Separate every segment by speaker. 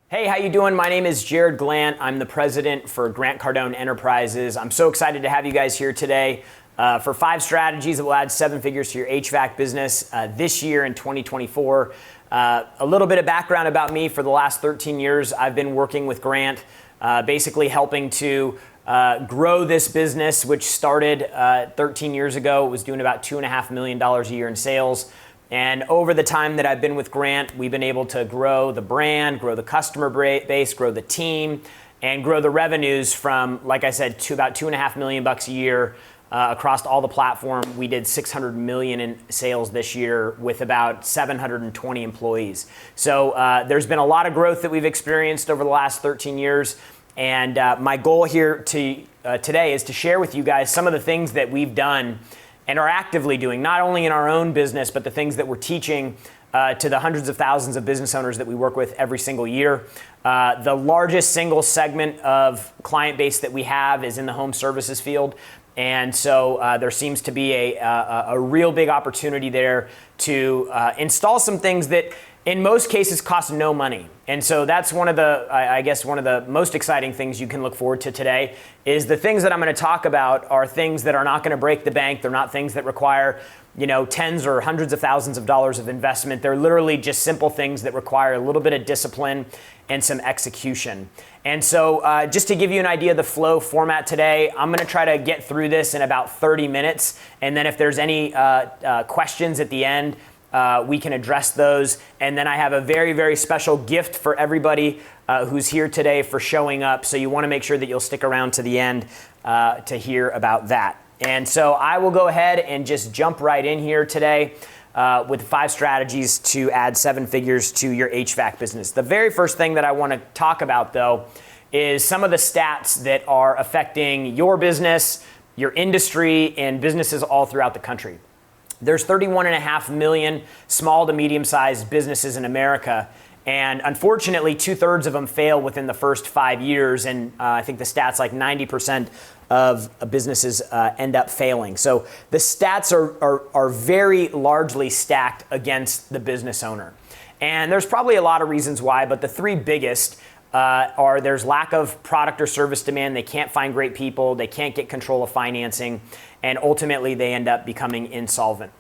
Speaker 1: Hey, how you doing? My name is Jarrod Glandt. I'm the president for Grant Cardone Enterprises. I'm so excited to have you guys here today for 5 strategies that will add 7 figures to your HVAC business this year in 2024. A little bit of background about me. For the last 13 years, I've been working with Grant, basically helping to grow this business, which started 13 years ago. It was doing about $2.5 million a year in sales. And over the time that I've been with Grant, we've been able to grow the brand, grow the customer base, grow the team, and grow the revenues from, like I said, to about $2.5 million a year across all the platform. We did $600 million in sales this year with about 720 employees. So there's been a lot of growth that we've experienced over the last 13 years. And my goal here today is to share with you guys some of the things that we've done and are actively doing, not only in our own business, but the things that we're teaching to the hundreds of thousands of business owners that we work with every single year. The largest single segment of client base that we have is in the home services field. And so there seems to be a real big opportunity there to install some things that in most cases cost no money. And so that's one of the, I guess, one of the most exciting things you can look forward to today is the things that I'm going to talk about are things that are not going to break the bank. They're not things that require, tens or hundreds of thousands of dollars of investment. They're literally just simple things that require a little bit of discipline and some execution. And so just to give you an idea of the flow format today, I'm going to try to get through this in about 30 minutes. And then if there's any questions at the end, we can address those. And then I have a very, very special gift for everybody who's here today for showing up. So you want to make sure that you'll stick around to the end to hear about that. And so I will go ahead and just jump right in here today with 5 strategies to add 7 figures to your HVAC business. The very first thing that I want to talk about, though, is some of the stats that are affecting your business, your industry, and businesses all throughout the country. There's 31.5 million small to medium-sized businesses in America, and unfortunately, 2/3 of them fail within the first 5 years, and I think the stats like 90% of businesses end up failing. So the stats are very largely stacked against the business owner. And there's probably a lot of reasons why, but the 3 biggest are there's lack of product or service demand, they can't find great people, they can't get control of financing, and ultimately they end up becoming insolvent.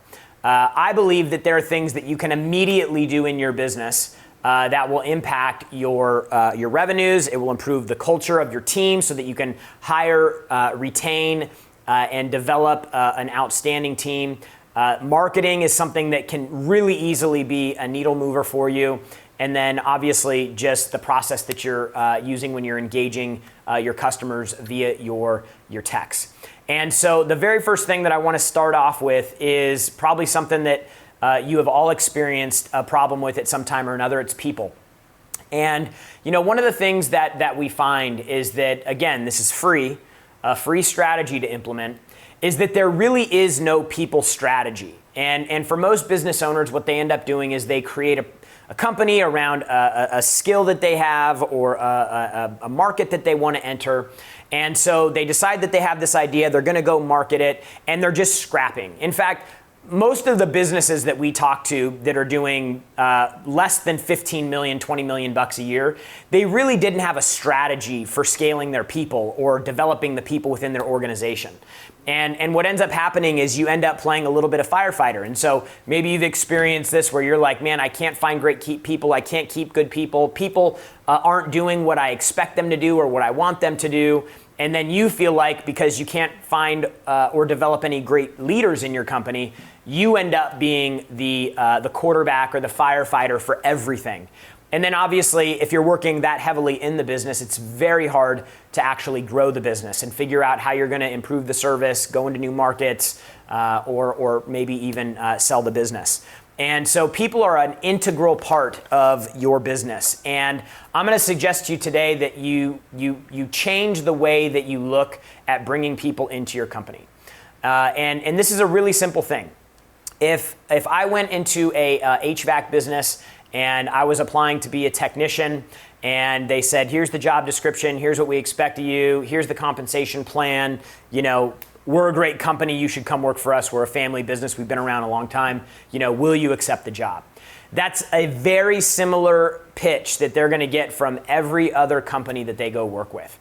Speaker 1: I believe that there are things that you can immediately do in your business that will impact your revenues. It will improve the culture of your team so that you can hire, retain, and develop an outstanding team. Marketing is something that can really easily be a needle mover for you. And then obviously just the process that you're using when you're engaging your customers via your techs. And so the very first thing that I want to start off with is probably something that you have all experienced a problem with at some time or another. It's people. And one of the things that we find is that, again, this is free, a free strategy to implement, is that there really is no people strategy. And for most business owners, what they end up doing is they create a company around a skill that they have or a market that they want to enter. And so they decide that they have this idea, they're going to go market it, and they're just scrapping. In fact, most of the businesses that we talk to that are doing less than 15 million, 20 million bucks a year, they really didn't have a strategy for scaling their people or developing the people within their organization. And what ends up happening is you end up playing a little bit of firefighter. And so maybe you've experienced this where you're like, man, I can't find great people. I can't keep good people. People aren't doing what I expect them to do or what I want them to do. And then you feel like because you can't find or develop any great leaders in your company, you end up being the quarterback or the firefighter for everything. And then obviously, if you're working that heavily in the business, it's very hard to actually grow the business and figure out how you're going to improve the service, go into new markets, or maybe even sell the business. And so people are an integral part of your business. And I'm going to suggest to you today that you change the way that you look at bringing people into your company. And this is a really simple thing. If I went into a HVAC business and I was applying to be a technician and they said, here's the job description, here's what we expect of you, here's the compensation plan, we're a great company, you should come work for us, we're a family business, we've been around a long time, will you accept the job? That's a very similar pitch that they're going to get from every other company that they go work with.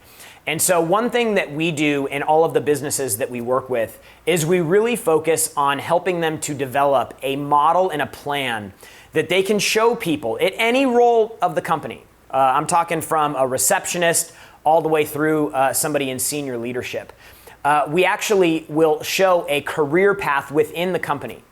Speaker 1: And so one thing that we do in all of the businesses that we work with is we really focus on helping them to develop a model and a plan that they can show people at any role of the company. I'm talking from a receptionist all the way through somebody in senior leadership. We actually will show a career path within the company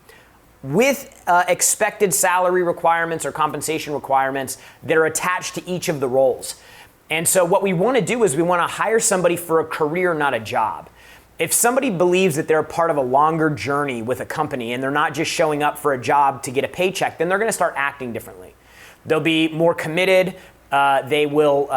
Speaker 1: with expected salary requirements or compensation requirements that are attached to each of the roles. And so what we want to do is we want to hire somebody for a career, not a job. If somebody believes that they're a part of a longer journey with a company and they're not just showing up for a job to get a paycheck, then they're going to start acting differently. They'll be more committed. They'll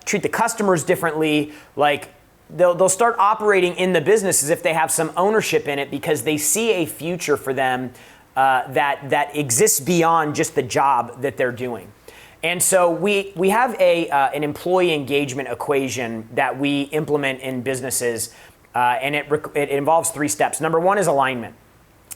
Speaker 1: treat the customers differently. Like they'll start operating in the business as if they have some ownership in it because they see a future for them that exists beyond just the job that they're doing. And so we have an employee engagement equation that we implement in businesses, and it involves 3 steps. Number 1 is alignment.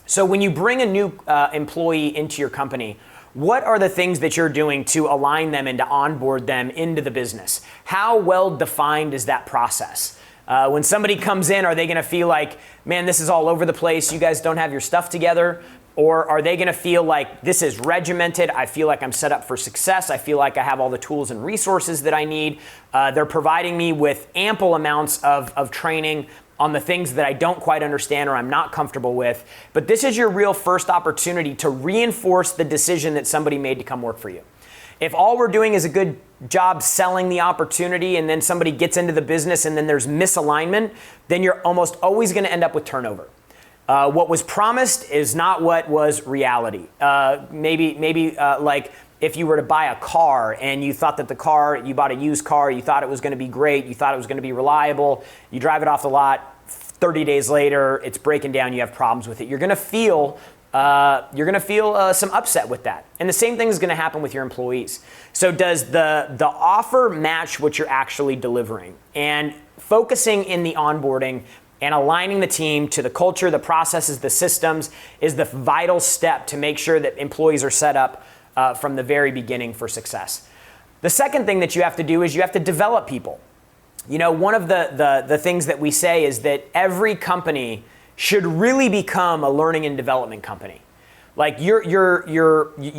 Speaker 1: So when you bring a new employee into your company, what are the things that you're doing to align them and to onboard them into the business? How well defined is that process? When somebody comes in, are they going to feel like, man, this is all over the place, you guys don't have your stuff together? Or are they going to feel like this is regimented? I feel like I'm set up for success. I feel like I have all the tools and resources that I need. They're providing me with ample amounts of training on the things that I don't quite understand or I'm not comfortable with. But this is your real first opportunity to reinforce the decision that somebody made to come work for you. If all we're doing is a good job selling the opportunity and then somebody gets into the business and then there's misalignment, then you're almost always going to end up with turnover. What was promised is not what was reality. Maybe like if you were to buy a car and you thought that the car, you bought a used car, you thought it was going to be great, you thought it was going to be reliable, you drive it off the lot, 30 days later, it's breaking down, you have problems with it. You're going to feel some upset with that. And the same thing is going to happen with your employees. So does the offer match what you're actually delivering? And focusing in the onboarding and aligning the team to the culture, the processes, the systems is the vital step to make sure that employees are set up from the very beginning for success. The second thing that you have to do is you have to develop people. One of the things that we say is that every company should really become a learning and development company. Like you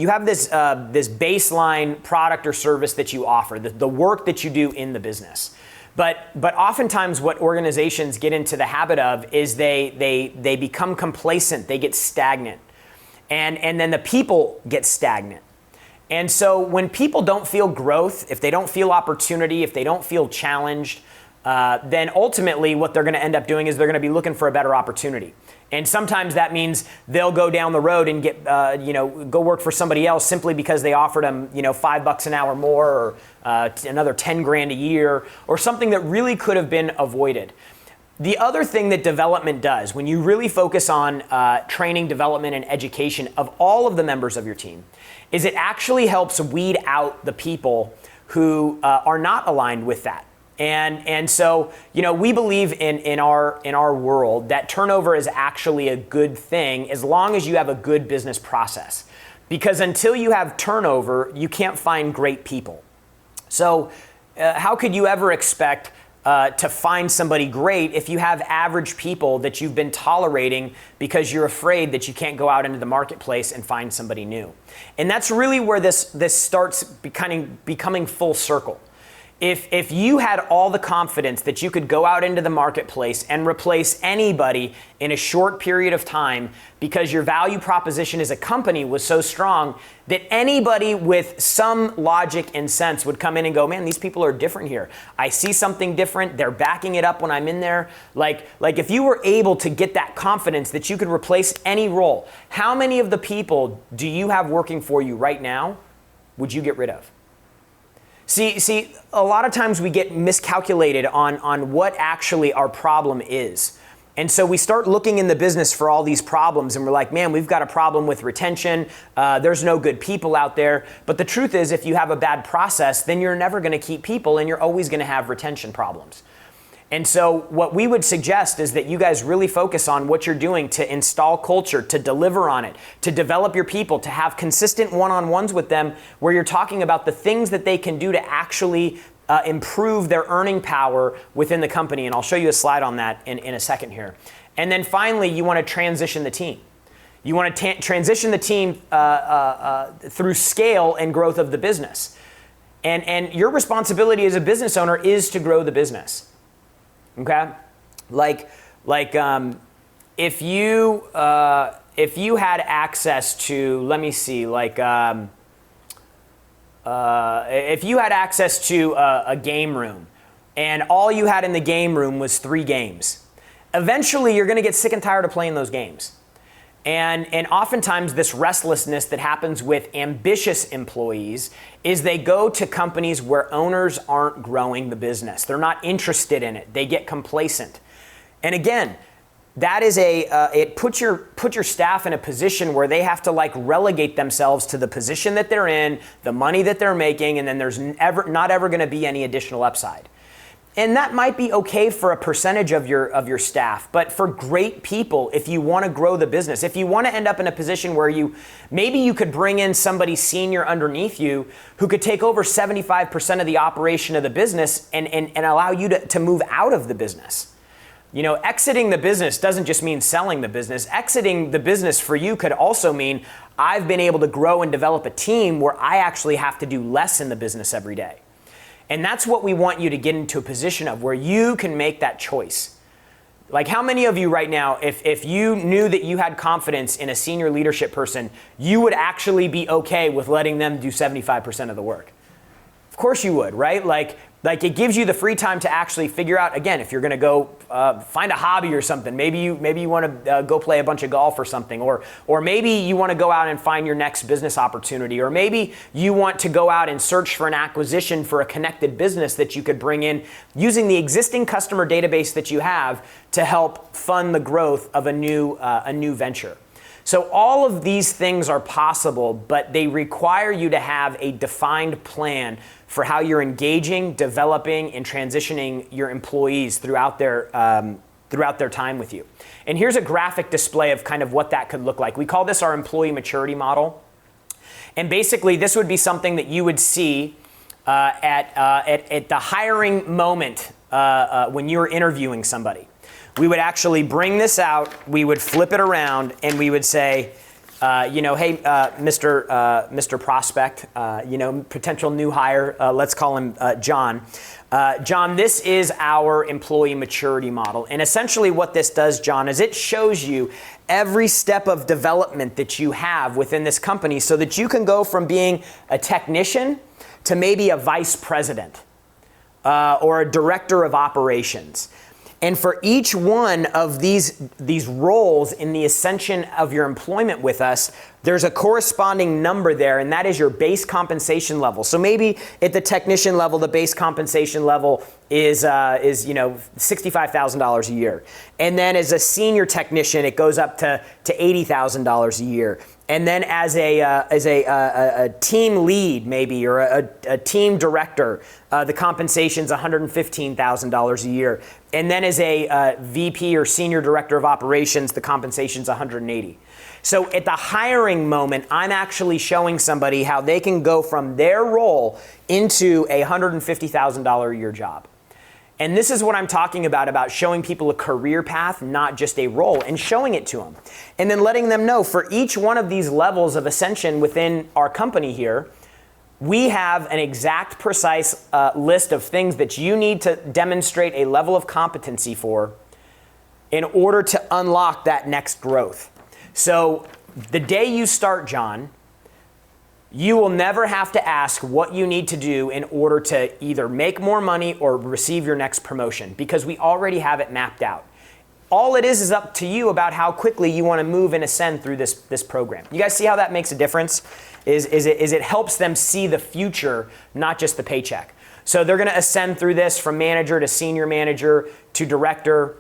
Speaker 1: have this baseline product or service that you offer, the work that you do in the business. But oftentimes what organizations get into the habit of is they become complacent, they get stagnant. And then the people get stagnant. And so when people don't feel growth, if they don't feel opportunity, if they don't feel challenged, then ultimately what they're going to end up doing is they're going to be looking for a better opportunity. And sometimes that means they'll go down the road and get, go work for somebody else simply because they offered them, $5 an hour more or another 10 grand a year or something that really could have been avoided. The other thing that development does, when you really focus on training, development, and education of all of the members of your team, is it actually helps weed out the people who are not aligned with that. And so, we believe in our world that turnover is actually a good thing as long as you have a good business process. Because until you have turnover, you can't find great people. So how could you ever expect to find somebody great if you have average people that you've been tolerating because you're afraid that you can't go out into the marketplace and find somebody new? And that's really where this starts becoming full circle. If you had all the confidence that you could go out into the marketplace and replace anybody in a short period of time because your value proposition as a company was so strong that anybody with some logic and sense would come in and go, man, these people are different here. I see something different. They're backing it up when I'm in there. Like if you were able to get that confidence that you could replace any role, how many of the people do you have working for you right now would you get rid of? See, a lot of times we get miscalculated on what actually our problem is. And so we start looking in the business for all these problems and we're like, man, we've got a problem with retention. There's no good people out there. But the truth is, if you have a bad process, then you're never going to keep people and you're always going to have retention problems. And so what we would suggest is that you guys really focus on what you're doing to install culture, to deliver on it, to develop your people, to have consistent one-on-ones with them where you're talking about the things that they can do to actually improve their earning power within the company. And I'll show you a slide on that in a second here. And then finally, you want to transition the team. You want to transition the team through scale and growth of the business. And your responsibility as a business owner is to grow the business. Okay, if you had access to, let me see, if you had access to a game room, and all you had in the game room was 3 games, eventually you're going to get sick and tired of playing those games. And oftentimes this restlessness that happens with ambitious employees is they go to companies where owners aren't growing the business. They're not interested in it. They get complacent. And again, that is it puts your staff in a position where they have to relegate themselves to the position that they're in, the money that they're making, and then there's not ever going to be any additional upside. And that might be okay for a percentage of your staff, but for great people, if you want to grow the business, if you want to end up in a position where maybe you could bring in somebody senior underneath you who could take over 75% of the operation of the business and allow you to move out of the business. You know, exiting the business doesn't just mean selling the business. Exiting the business for you could also mean I've been able to grow and develop a team where I actually have to do less in the business every day. And that's what we want you to get into a position of where you can make that choice. Like how many of you right now, if you knew that you had confidence in a senior leadership person, you would actually be okay with letting them do 75% of the work? Of course you would, right? Like it gives you the free time to actually figure out, again, if you're going to go find a hobby or something. Maybe you want to go play a bunch of golf or something, or maybe you want to go out and find your next business opportunity, or maybe you want to go out and search for an acquisition for a connected business that you could bring in using the existing customer database that you have to help fund the growth of a new venture. So all of these things are possible, but they require you to have a defined plan for how you're engaging, developing, and transitioning your employees throughout their time with you. And here's a graphic display of kind of what that could look like. We call this our employee maturity model. And basically, this would be something that you would see at the hiring moment when you're interviewing somebody. We would actually bring this out, we would flip it around, and we would say, hey, Mr. Prospect, potential new hire, let's call him John. John, this is our employee maturity model. And essentially what this does, John, is it shows you every step of development that you have within this company so that you can go from being a technician to maybe a vice president or a director of operations. And for each one of these roles in the ascension of your employment with us, there's a corresponding number there, and that is your base compensation level. So maybe at the technician level, the base compensation level is $65,000 a year. And then as a senior technician, it goes up to $80,000 a year. And then as a team lead, maybe, or a team director, the compensation's $115,000 a year. And then as a VP or senior director of operations, the compensation's $180,000. So at the hiring moment, I'm actually showing somebody how they can go from their role into a $150,000 a year job. And this is what I'm talking about showing people a career path, not just a role, and showing it to them. And then letting them know for each one of these levels of ascension within our company here, we have an exact, precise list of things that you need to demonstrate a level of competency for in order to unlock that next growth. So the day you start, John, you will never have to ask what you need to do in order to either make more money or receive your next promotion, because we already have it mapped out. All it is up to you about how quickly you want to move and ascend through this program. You guys see how that makes a difference? It helps them see the future, not just the paycheck. So they're going to ascend through this from manager to senior manager to director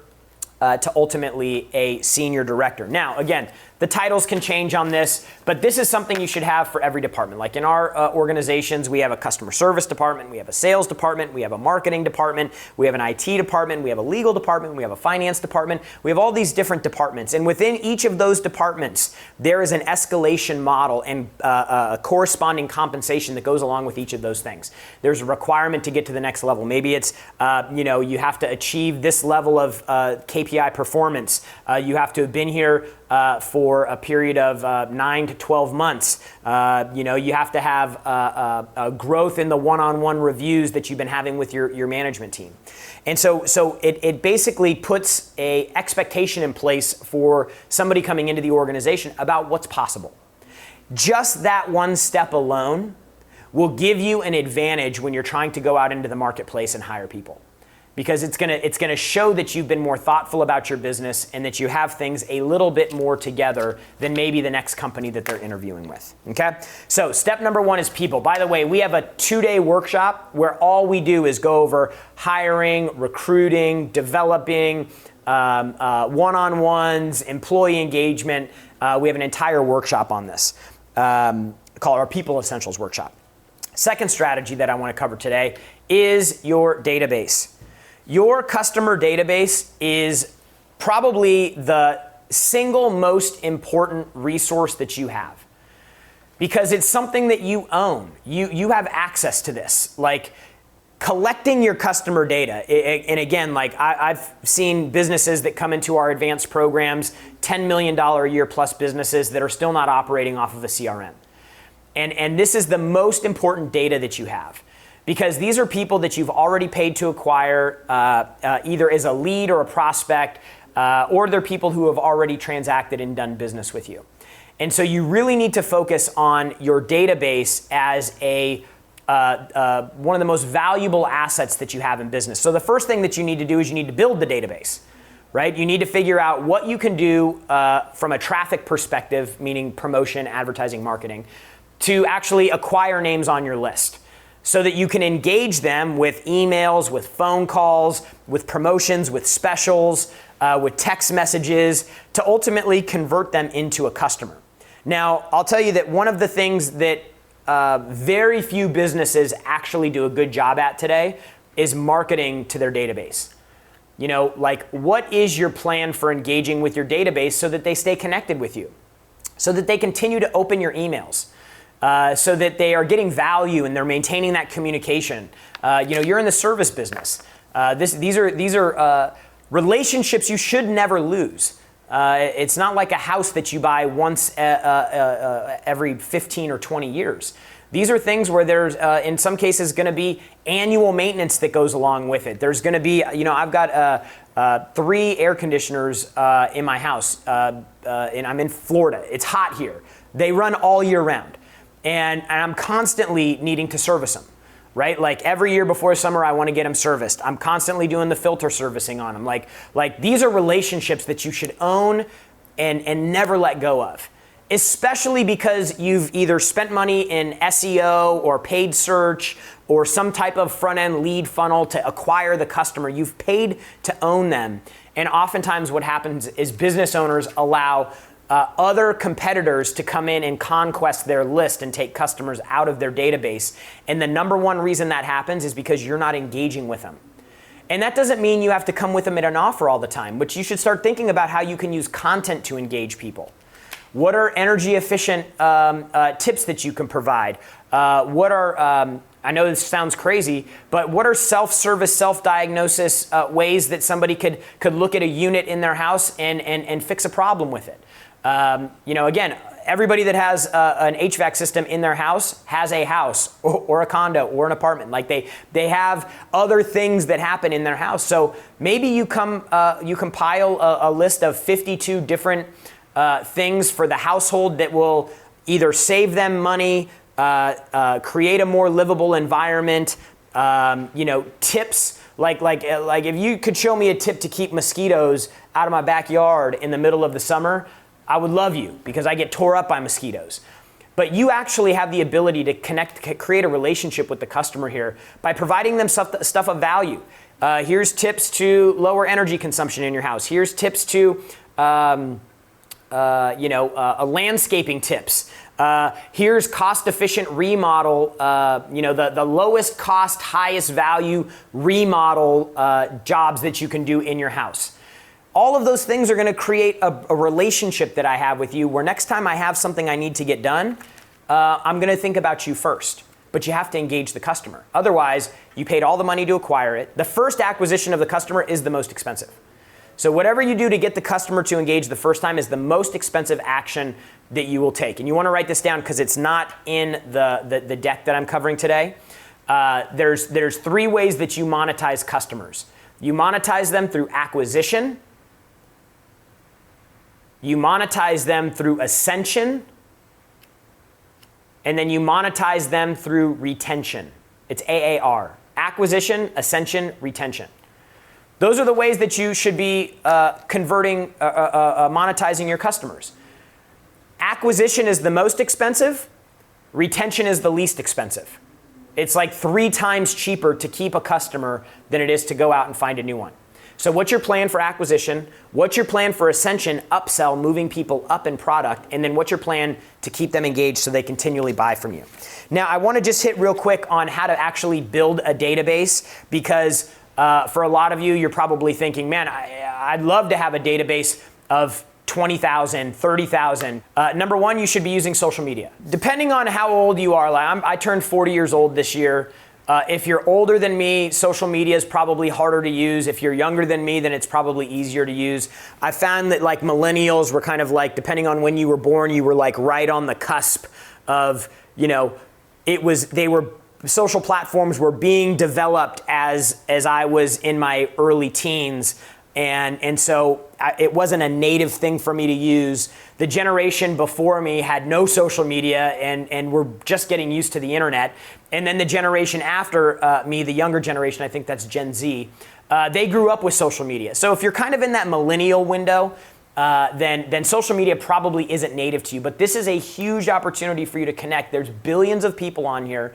Speaker 1: to ultimately a senior director. Now, again, The titles can change on this, but this is something you should have for every department. Like in our organizations, we have a customer service department, we have a sales department, we have a marketing department, we have an IT department, we have a legal department, we have a finance department. We have all these different departments. And within each of those departments, there is an escalation model and a corresponding compensation that goes along with each of those things. There's a requirement to get to the next level. Maybe it's, you have to achieve this level of KPI performance. You have to have been here for a period of 9 to 12 months. You have to have a growth in the one-on-one reviews that you've been having with your management team. And so it basically puts a expectation in place for somebody coming into the organization about what's possible. Just that one step alone will give you an advantage when you're trying to go out into the marketplace and hire people. Because it's gonna show that you've been more thoughtful about your business and that you have things a little bit more together than maybe the next company that they're interviewing with, okay? So step number 1 is people. By the way, we have a 2-day workshop where all we do is go over hiring, recruiting, developing, one-on-ones, employee engagement. We have an entire workshop on this called our People Essentials Workshop. Second strategy that I wanna cover today is your database. Your customer database is probably the single most important resource that you have because it's something that you own. You have access to this. Like collecting your customer data. And again, like I've seen businesses that come into our advanced programs, $10 million a year plus businesses that are still not operating off of a CRM. And this is the most important data that you have. Because these are people that you've already paid to acquire, either as a lead or a prospect, or they're people who have already transacted and done business with you. And so you really need to focus on your database as one of the most valuable assets that you have in business. So the first thing that you need to do is you need to build the database, right? You need to figure out what you can do from a traffic perspective, meaning promotion, advertising, marketing, to actually acquire names on your list, so that you can engage them with emails, with phone calls, with promotions, with specials, with text messages, to ultimately convert them into a customer. Now, I'll tell you that one of the things that very few businesses actually do a good job at today is marketing to their database. Like what is your plan for engaging with your database so that they stay connected with you, so that they continue to open your emails? So that they are getting value and they're maintaining that communication. You're in the service business. These are relationships you should never lose. It's not like a house that you buy once every 15 or 20 years. These are things where there's, in some cases, going to be annual maintenance that goes along with it. There's going to be, I've got 3 air conditioners in my house, and I'm in Florida. It's hot here. They run all year round. And I'm constantly needing to service them, right? Like every year before summer, I want to get them serviced. I'm constantly doing the filter servicing on them. Like these are relationships that you should own and never let go of, especially because you've either spent money in SEO or paid search or some type of front-end lead funnel to acquire the customer. You've paid to own them. And oftentimes what happens is business owners allow other competitors to come in and conquest their list and take customers out of their database. And the number one reason that happens is because you're not engaging with them. And that doesn't mean you have to come with them at an offer all the time, but you should start thinking about how you can use content to engage people. What are energy efficient tips that you can provide? What are, I know this sounds crazy, but what are self-service, self-diagnosis ways that somebody could look at a unit in their house and fix a problem with it? Again, everybody that has an HVAC system in their house has a house or a condo or an apartment. Like they have other things that happen in their house. So maybe you compile a list of 52 different things for the household that will either save them money, create a more livable environment, tips. Like if you could show me a tip to keep mosquitoes out of my backyard in the middle of the summer, I would love you because I get tore up by mosquitoes. But you actually have the ability to create a relationship with the customer here by providing them stuff of value. Here's tips to lower energy consumption in your house. Here's tips to landscaping tips. Here's cost-efficient remodel, the lowest cost, highest value remodel jobs that you can do in your house. All of those things are going to create a relationship that I have with you where next time I have something I need to get done, I'm going to think about you first. But you have to engage the customer. Otherwise, you paid all the money to acquire it. The first acquisition of the customer is the most expensive. So whatever you do to get the customer to engage the first time is the most expensive action that you will take. And you want to write this down because it's not in the deck that I'm covering today. There's 3 ways that you monetize customers. You monetize them through acquisition. You monetize them through ascension. And then you monetize them through retention. It's AAR. Acquisition, ascension, retention. Those are the ways that you should be monetizing your customers. Acquisition is the most expensive. Retention is the least expensive. It's like 3 times cheaper to keep a customer than it is to go out and find a new one. So what's your plan for acquisition? What's your plan for ascension, upsell, moving people up in product? And then what's your plan to keep them engaged so they continually buy from you? Now, I want to just hit real quick on how to actually build a database because for a lot of you, you're probably thinking, man, I'd love to have a database of 20,000, 30,000. Number 1, you should be using social media. Depending on how old you are, I turned 40 years old this year. If you're older than me, social media is probably harder to use. If you're younger than me, then it's probably easier to use. I found that like millennials were kind of like, depending on when you were born, you were like right on the cusp of, social platforms were being developed as I was in my early teens. And so it wasn't a native thing for me to use. The generation before me had no social media and were just getting used to the internet. And then the generation after me, the younger generation, I think that's Gen Z, they grew up with social media. So if you're kind of in that millennial window, then social media probably isn't native to you. But this is a huge opportunity for you to connect. There's billions of people on here.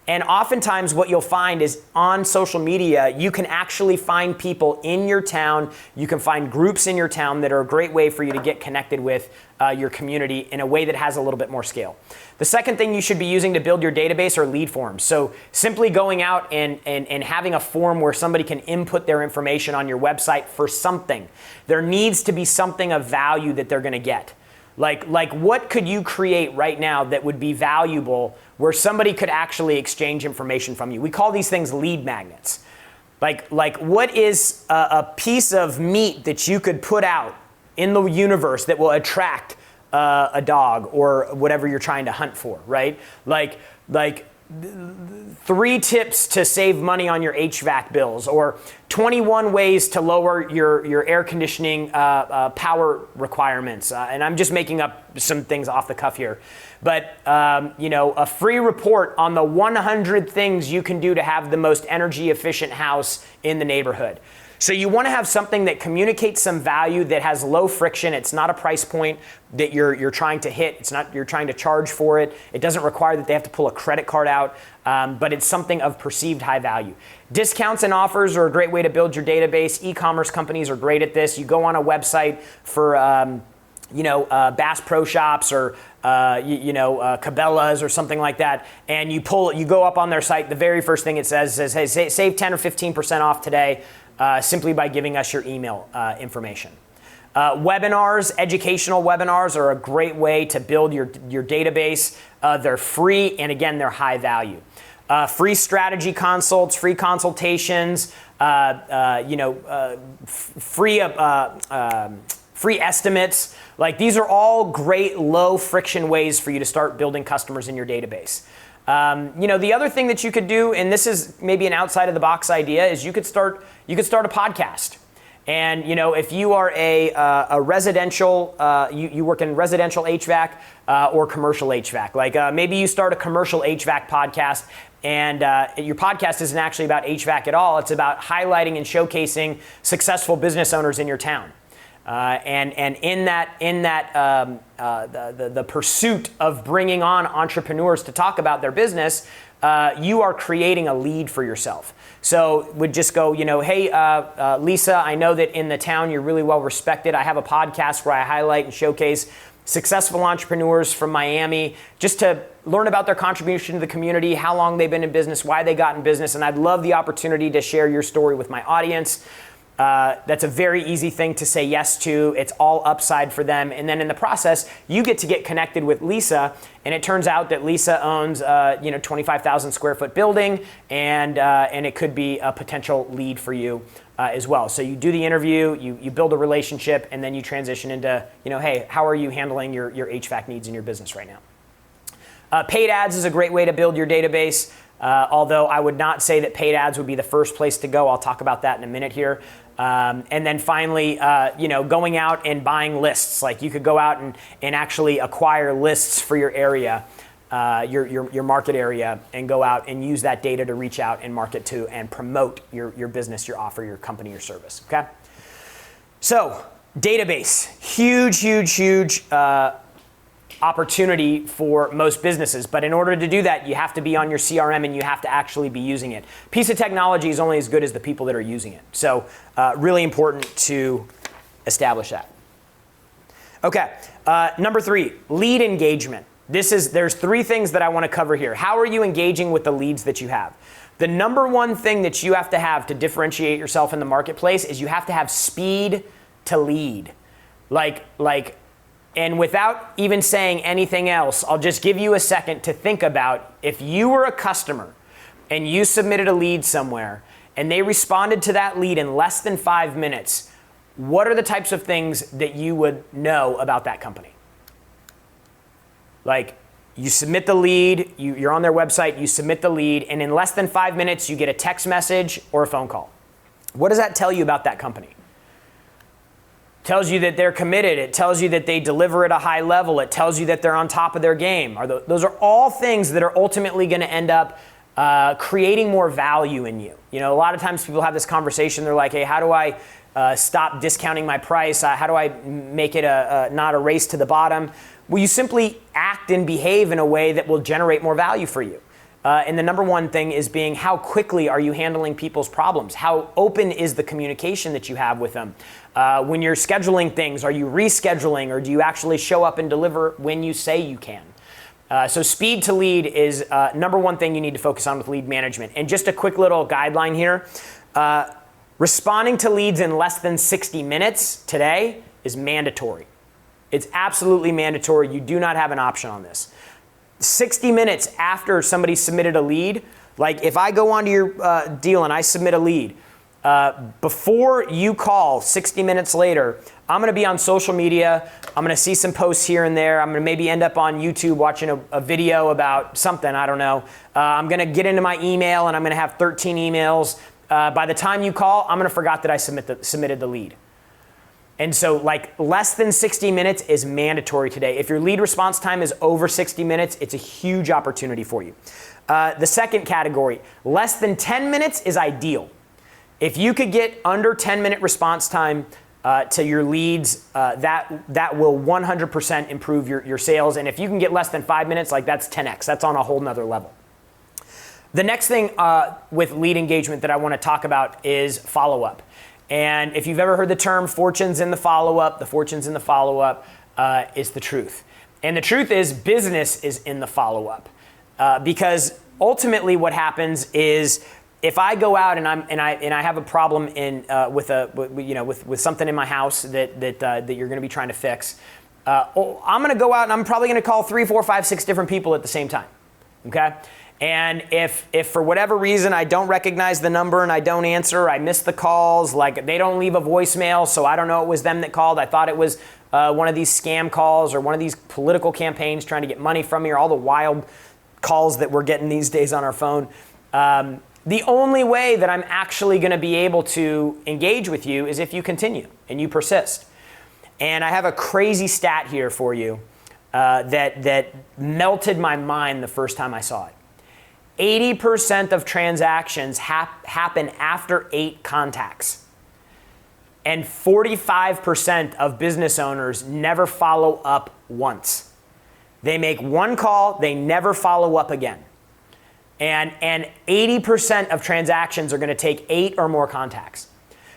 Speaker 1: And oftentimes what you'll find is on social media, you can actually find people in your town. You can find groups in your town that are a great way for you to get connected with your community in a way that has a little bit more scale. The second thing you should be using to build your database are lead forms. So simply going out and having a form where somebody can input their information on your website for something. There needs to be something of value that they're going to get. Like what could you create right now that would be valuable where somebody could actually exchange information from you? We call these things lead magnets. Like what is a piece of meat that you could put out in the universe that will attract a dog or whatever you're trying to hunt for, right? Like 3 tips to save money on your HVAC bills, or 21 ways to lower your air conditioning power requirements. And I'm just making up some things off the cuff here. But a free report on the 100 things you can do to have the most energy efficient house in the neighborhood. So you want to have something that communicates some value, that has low friction. It's not a price point that you're trying to hit. It's not you're trying to charge for it. It doesn't require that they have to pull a credit card out, but it's something of perceived high value. Discounts and offers are a great way to build your database. E-commerce companies are great at this. You go on a website for Bass Pro Shops or Cabela's or something like that, and you go up on their site. The very first thing it says, hey, save 10 or 15% off today. Simply by giving us your email information. Webinars, educational webinars are a great way to build your database. They're free, and again, they're high value. Free strategy consults, free consultations, free estimates. Like these are all great low friction ways for you to start building customers in your database. The other thing that you could do, and this is maybe an outside of the box idea, is you could start a podcast. And if you are a residential, you work in residential HVAC or commercial HVAC. Like maybe you start a commercial HVAC podcast, and your podcast isn't actually about HVAC at all. It's about highlighting and showcasing successful business owners in your town. And in the pursuit of bringing on entrepreneurs to talk about their business, you are creating a lead for yourself. So would just go, hey, Lisa, I know that in the town you're really well respected. I have a podcast where I highlight and showcase successful entrepreneurs from Miami just to learn about their contribution to the community, how long they've been in business, why they got in business, and I'd love the opportunity to share your story with my audience. That's a very easy thing to say yes to. It's all upside for them. And then in the process, you get to get connected with Lisa. And it turns out that Lisa owns 25,000 square foot building, and it could be a potential lead for you as well. So you do the interview, you build a relationship, and then you transition into, hey, how are you handling your HVAC needs in your business right now? Paid ads is a great way to build your database. Although I would not say that paid ads would be the first place to go. I'll talk about that in a minute here. And then finally, going out and buying lists. Like you could go out and actually acquire lists for your area, your market area, and go out and use that data to reach out and market to and promote your business, your offer, your company, your service. Okay. So database, huge opportunity for most businesses. But in order to do that, you have to be on your CRM and you have to actually be using it. Piece of technology is only as good as the people that are using it. So really important to establish that. Okay, number 3, lead engagement. There's 3 things that I want to cover here. How are you engaging with the leads that you have? The number one thing that you have to differentiate yourself in the marketplace is you have to have speed to lead. And without even saying anything else, I'll just give you a second to think about if you were a customer and you submitted a lead somewhere and they responded to that lead in less than 5 minutes, what are the types of things that you would know about that company? Like you submit the lead, you're on their website, you submit the lead, and in less than 5 minutes, you get a text message or a phone call. What does that tell you about that company? Tells you that they're committed. It tells you that they deliver at a high level. It tells you that they're on top of their game. Those are all things that are ultimately going to end up creating more value in you. A lot of times people have this conversation. They're like, hey, how do I stop discounting my price? How do I make it not a race to the bottom? Well, you simply act and behave in a way that will generate more value for you. And the number one thing is being how quickly are you handling people's problems? How open is the communication that you have with them? When you're scheduling things, are you rescheduling or do you actually show up and deliver when you say you can? So speed to lead is number one thing you need to focus on with lead management. And just a quick little guideline here. Responding to leads in less than 60 minutes today is mandatory. It's absolutely mandatory. You do not have an option on this. 60 minutes after somebody submitted a lead, like if I go onto your deal and I submit a lead, before you call 60 minutes later, I'm going to be on social media. I'm going to see some posts here and there. I'm going to maybe end up on YouTube watching a video about something. I don't know. I'm going to get into my email and I'm going to have 13 emails. By the time you call, I'm going to forget that I submitted the lead. And so like less than 60 minutes is mandatory today. If your lead response time is over 60 minutes, it's a huge opportunity for you. The second category, less than 10 minutes is ideal. If you could get under 10-minute response time to your leads, that will 100% improve your sales. And if you can get less than 5 minutes, like that's 10x. That's on a whole nother level. The next thing with lead engagement that I want to talk about is follow-up. And if you've ever heard the term fortunes in the follow-up, the fortunes in the follow-up is the truth. And the truth is business is in the follow-up. Because ultimately what happens is if I go out and I have a problem with something in my house that you're going to be trying to fix, I'm going to go out and I'm probably going to call 3, 4, 5, 6 different people at the same time. Okay? And if for whatever reason I don't recognize the number and I don't answer, I miss the calls, like they don't leave a voicemail, so I don't know it was them that called. I thought it was one of these scam calls or one of these political campaigns trying to get money from me or all the wild calls that we're getting these days on our phone. The only way that I'm actually going to be able to engage with you is if you continue and you persist. And I have a crazy stat here for you that melted my mind the first time I saw it. 80% of transactions happen after 8 contacts. And 45% of business owners never follow up once. They make one call, they never follow up again. And 80% of transactions are going to take 8 or more contacts.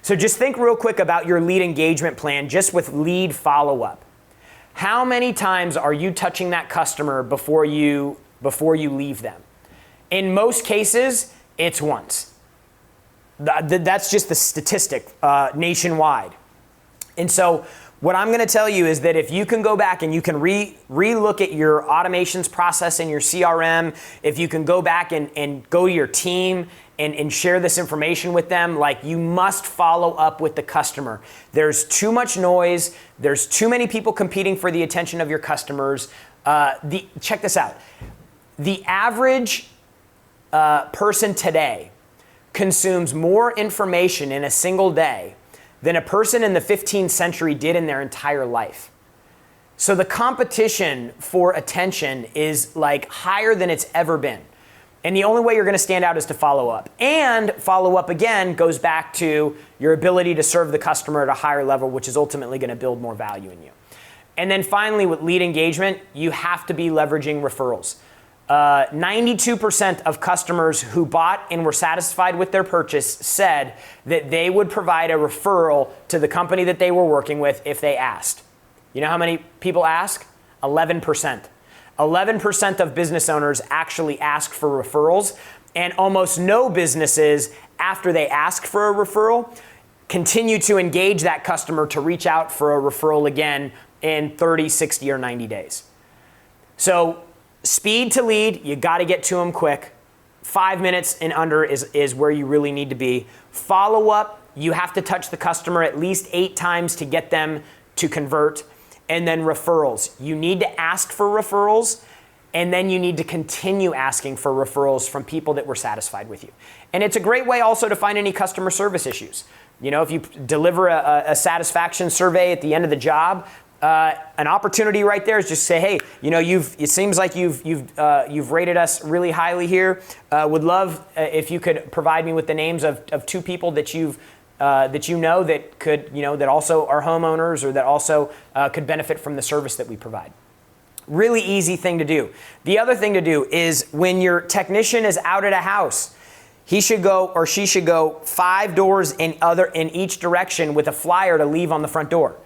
Speaker 1: So just think real quick about your lead engagement plan just with lead follow-up. How many times are you touching that customer before you leave them? In most cases, it's once. That's just the statistic nationwide. And so what I'm going to tell you is that if you can go back and you can re-look at your automations process in your CRM, if you can go back and go to your team and share this information with them, like, you must follow up with the customer. There's too much noise. There's too many people competing for the attention of your customers. Check this out. The average person today consumes more information in a single day than a person in the 15th century did in their entire life. So the competition for attention is like higher than it's ever been. And the only way you're going to stand out is to follow up. And follow up, again, goes back to your ability to serve the customer at a higher level, which is ultimately going to build more value in you. And then finally, with lead engagement, you have to be leveraging referrals. 92% of customers who bought and were satisfied with their purchase said that they would provide a referral to the company that they were working with if they asked. You know how many people ask? 11%. 11% of business owners actually ask for referrals, and almost no businesses, after they ask for a referral, continue to engage that customer to reach out for a referral again in 30, 60, or 90 days. So speed to lead, you got to get to them quick. 5 minutes and under is where you really need to be. Follow up, you have to touch the customer at least 8 times to get them to convert. And then referrals. You need to ask for referrals, and then you need to continue asking for referrals from people that were satisfied with you. And it's a great way also to find any customer service issues. You know, if you deliver a satisfaction survey at the end of the job, an opportunity right there is just say, hey, you know, it seems like you've rated us really highly here. Would love if you could provide me with the names of 2 people that you know that could, you know, that also are homeowners or that also could benefit from the service that we provide. Really easy thing to do. The other thing to do is when your technician is out at a house, he should go or she should go 5 doors in each direction with a flyer to leave on the front door.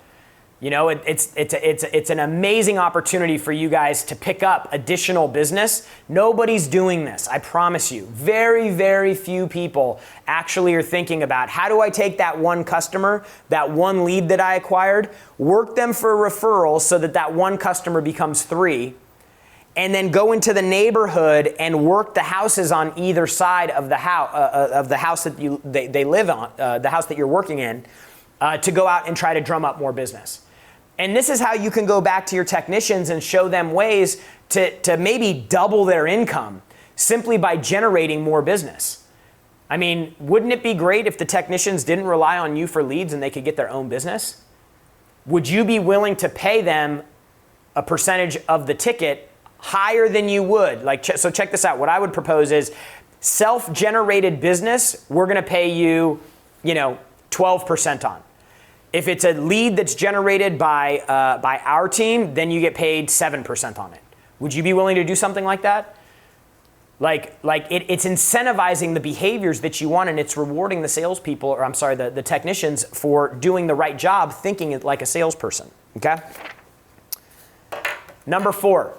Speaker 1: You know, it's an amazing opportunity for you guys to pick up additional business. Nobody's doing this, I promise you. Very, very few people actually are thinking about, how do I take that one customer, that one lead that I acquired, work them for a referral so that one customer becomes 3, and then go into the neighborhood and work the houses on either side of the house that they live on, the house that you're working in, to go out and try to drum up more business. And this is how you can go back to your technicians and show them ways to maybe double their income simply by generating more business. I mean, wouldn't it be great if the technicians didn't rely on you for leads and they could get their own business? Would you be willing to pay them a percentage of the ticket higher than you would? So check this out. What I would propose is self-generated business, we're going to pay you, 12% on. If it's a lead that's generated by our team, then you get paid 7% on it. Would you be willing to do something like that? It's incentivizing the behaviors that you want, and it's rewarding the salespeople, or the technicians for doing the right job, thinking like a salesperson, okay? Number 4,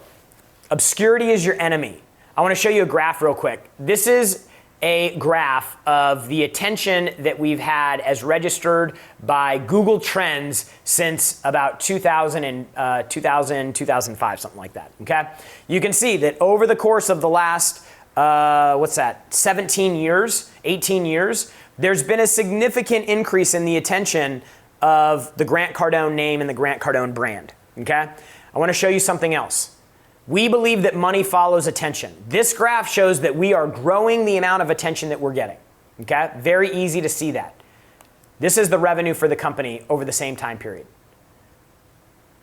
Speaker 1: obscurity is your enemy. I want to show you a graph real quick. This is a graph of the attention that we've had as registered by Google Trends since about 2005, something like that, okay? You can see that over the course of the last, 18 years, there's been a significant increase in the attention of the Grant Cardone name and the Grant Cardone brand, okay? I want to show you something else. We believe that money follows attention. This graph shows that we are growing the amount of attention that we're getting. Okay? Very easy to see that. This is the revenue for the company over the same time period.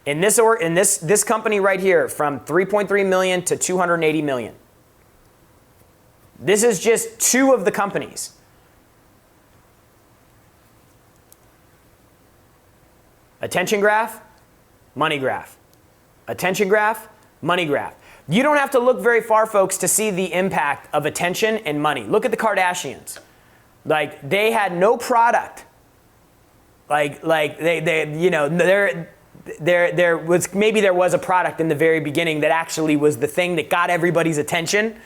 Speaker 1: In this company right here, from 3.3 million to 280 million. This is just 2 of the companies. Attention graph, money graph. Attention graph, money graph. You don't have to look very far, folks, to see the impact of attention and money. Look at the Kardashians. Like, they had no product. Like they you know, there was a product in the very beginning that actually was the thing that got everybody's attention.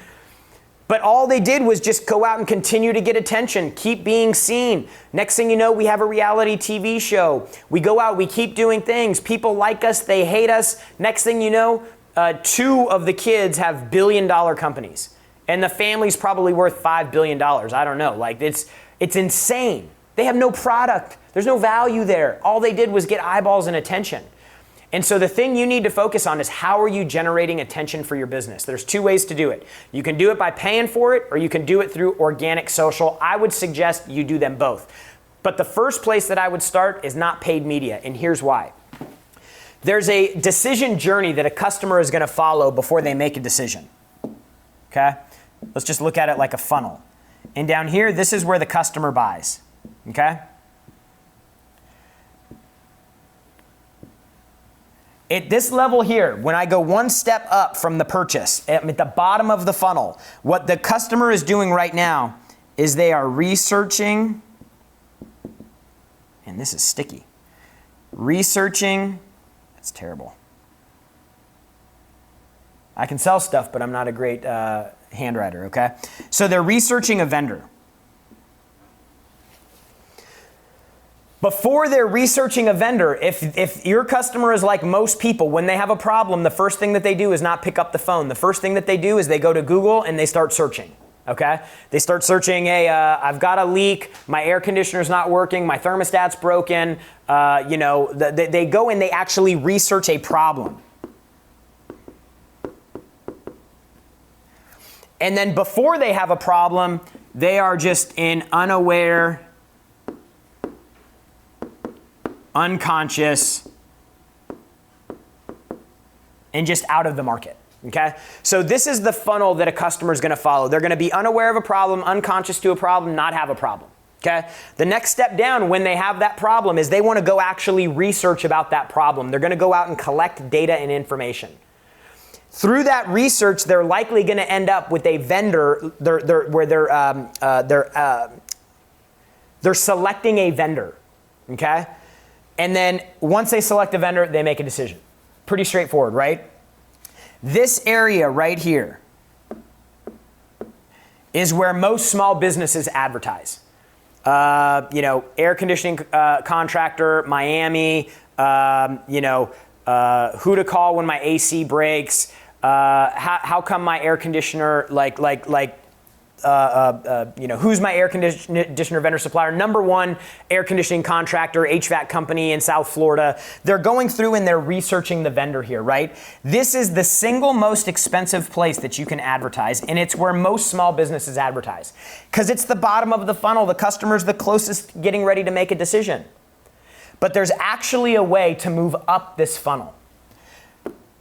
Speaker 1: But all they did was just go out and continue to get attention, keep being seen. Next thing you know, we have a reality TV show. We go out, we keep doing things. People like us, they hate us. Next thing you know, 2 of the kids have billion-dollar companies. And the family's probably worth $5 billion. I don't know. Like, it's insane. They have no product. There's no value there. All they did was get eyeballs and attention. And so the thing you need to focus on is, how are you generating attention for your business? There's 2 ways to do it. You can do it by paying for it, or you can do it through organic social. I would suggest you do them both. But the first place that I would start is not paid media, and here's why. There's a decision journey that a customer is going to follow before they make a decision. Okay? Let's just look at it like a funnel. And down here, this is where the customer buys. Okay? At this level here, when I go one step up from the purchase, at the bottom of the funnel, what the customer is doing right now is they are researching, and this is sticky, researching, that's terrible. I can sell stuff, but I'm not a great handwriter, okay? So they're researching a vendor. Before they're researching a vendor, if your customer is like most people, when they have a problem, the first thing that they do is not pick up the phone. The first thing that they do is they go to Google and they start searching, okay? They start searching, hey, I've got a leak, my air conditioner's not working, my thermostat's broken. They go and they actually research a problem. And then before they have a problem, they are just in unaware, unconscious, and just out of the market, okay? So this is the funnel that a customer is going to follow. They're going to be unaware of a problem, unconscious to a problem, not have a problem, okay? The next step down when they have that problem is they want to go actually research about that problem. They're going to go out and collect data and information. Through that research, they're likely going to end up with a vendor where they're selecting a vendor, okay? And then once they select a vendor, they make a decision. Pretty straightforward, right? This area right here is where most small businesses advertise. Air conditioning contractor, Miami, who to call when my AC breaks, how come my air conditioner, who's my air conditioner vendor supplier? Number 1 air conditioning contractor, HVAC company in South Florida. They're going through and they're researching the vendor here, right? This is the single most expensive place that you can advertise, and it's where most small businesses advertise. Because it's the bottom of the funnel. The customer's the closest getting ready to make a decision. But there's actually a way to move up this funnel.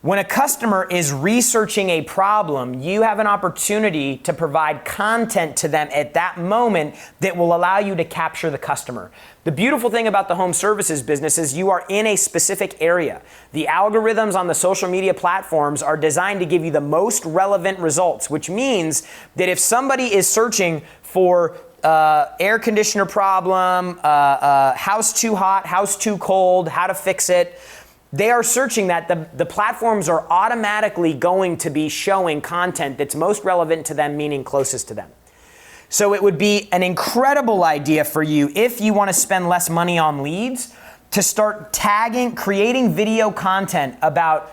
Speaker 1: When a customer is researching a problem, you have an opportunity to provide content to them at that moment that will allow you to capture the customer. The beautiful thing about the home services business is you are in a specific area. The algorithms on the social media platforms are designed to give you the most relevant results, which means that if somebody is searching for air conditioner problem, house too hot, house too cold, how to fix it, they are searching that. The platforms are automatically going to be showing content that's most relevant to them, meaning closest to them. So it would be an incredible idea for you, if you want to spend less money on leads, to start creating video content about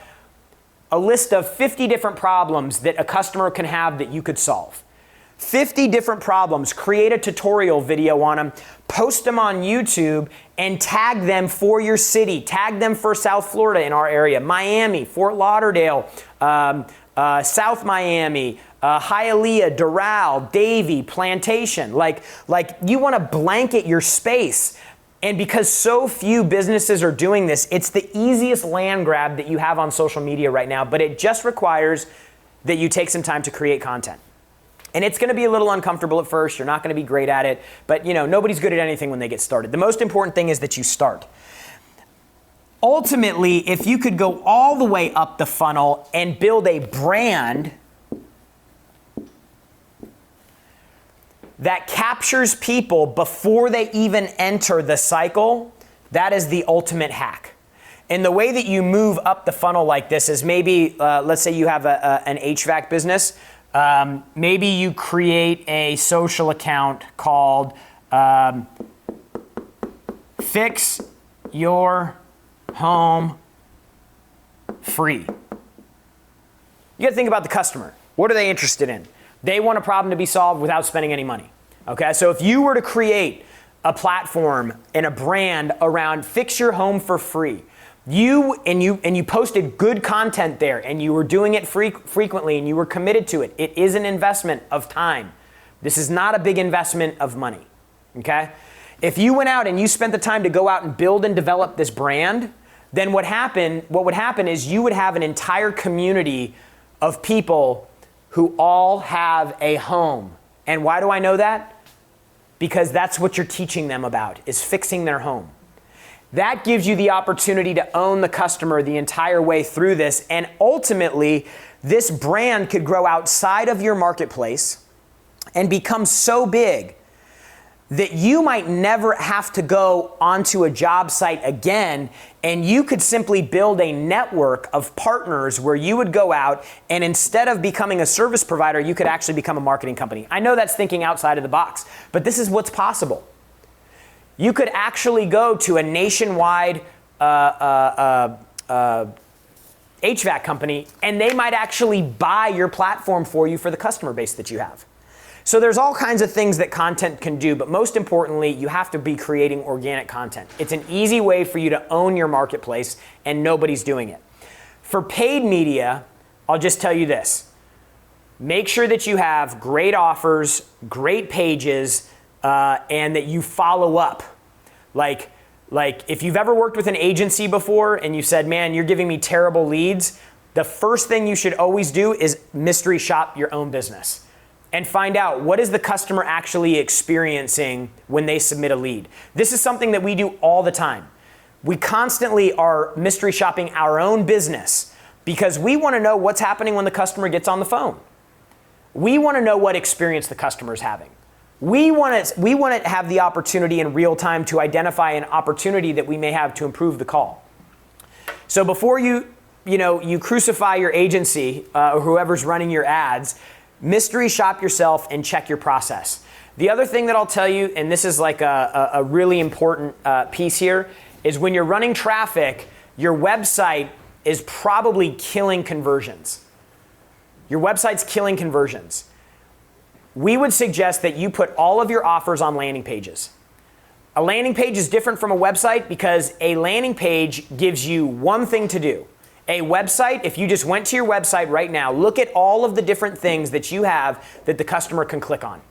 Speaker 1: a list of 50 different problems that a customer can have that you could solve. 50 different problems, create a tutorial video on them, post them on YouTube, and tag them for your city. Tag them for South Florida in our area, Miami, Fort Lauderdale, South Miami, Hialeah, Doral, Davie, Plantation. Like you want to blanket your space. And because so few businesses are doing this, it's the easiest land grab that you have on social media right now, but it just requires that you take some time to create content. And it's going to be a little uncomfortable at first. You're not going to be great at it. But, nobody's good at anything when they get started. The most important thing is that you start. ultimately, if you could go all the way up the funnel and build a brand that captures people before they even enter the cycle, that is the ultimate hack. And the way that you move up the funnel like this is maybe, let's say you have an HVAC business. Maybe you create a social account called Fix Your Home Free. You got to think about the customer. What are they interested in? They want a problem to be solved without spending any money. Okay, so if you were to create a platform and a brand around Fix Your Home for Free, you posted good content there and you were doing it frequently and you were committed to it. It is an investment of time. This is not a big investment of money, okay? If you went out and you spent the time to go out and build and develop this brand, then what would happen is you would have an entire community of people who all have a home. And why do I know that? Because that's what you're teaching them about, is fixing their home. That gives you the opportunity to own the customer the entire way through this. And ultimately, this brand could grow outside of your marketplace and become so big that you might never have to go onto a job site again, and you could simply build a network of partners where you would go out and instead of becoming a service provider, you could actually become a marketing company. I know that's thinking outside of the box, but this is what's possible. You could actually go to a nationwide HVAC company, and they might actually buy your platform for you for the customer base that you have. So there's all kinds of things that content can do, but most importantly, you have to be creating organic content. It's an easy way for you to own your marketplace, and nobody's doing it. For paid media, I'll just tell you this. Make sure that you have great offers, great pages, and that you follow up. Like if you've ever worked with an agency before and you said, man, you're giving me terrible leads, the first thing you should always do is mystery shop your own business and find out what is the customer actually experiencing when they submit a lead. This is something that we do all the time. We constantly are mystery shopping our own business because we want to know what's happening when the customer gets on the phone. We want to know what experience the customer is having. We want to have the opportunity in real time to identify an opportunity that we may have to improve the call. So before you crucify your agency or whoever's running your ads, mystery shop yourself and check your process. The other thing that I'll tell you, and this is like a really important piece here, is when you're running traffic, your website is probably killing conversions. Your website's killing conversions. We would suggest that you put all of your offers on landing pages. A landing page is different from a website because a landing page gives you one thing to do. A website, if you just went to your website right now, look at all of the different things that you have that the customer can click on.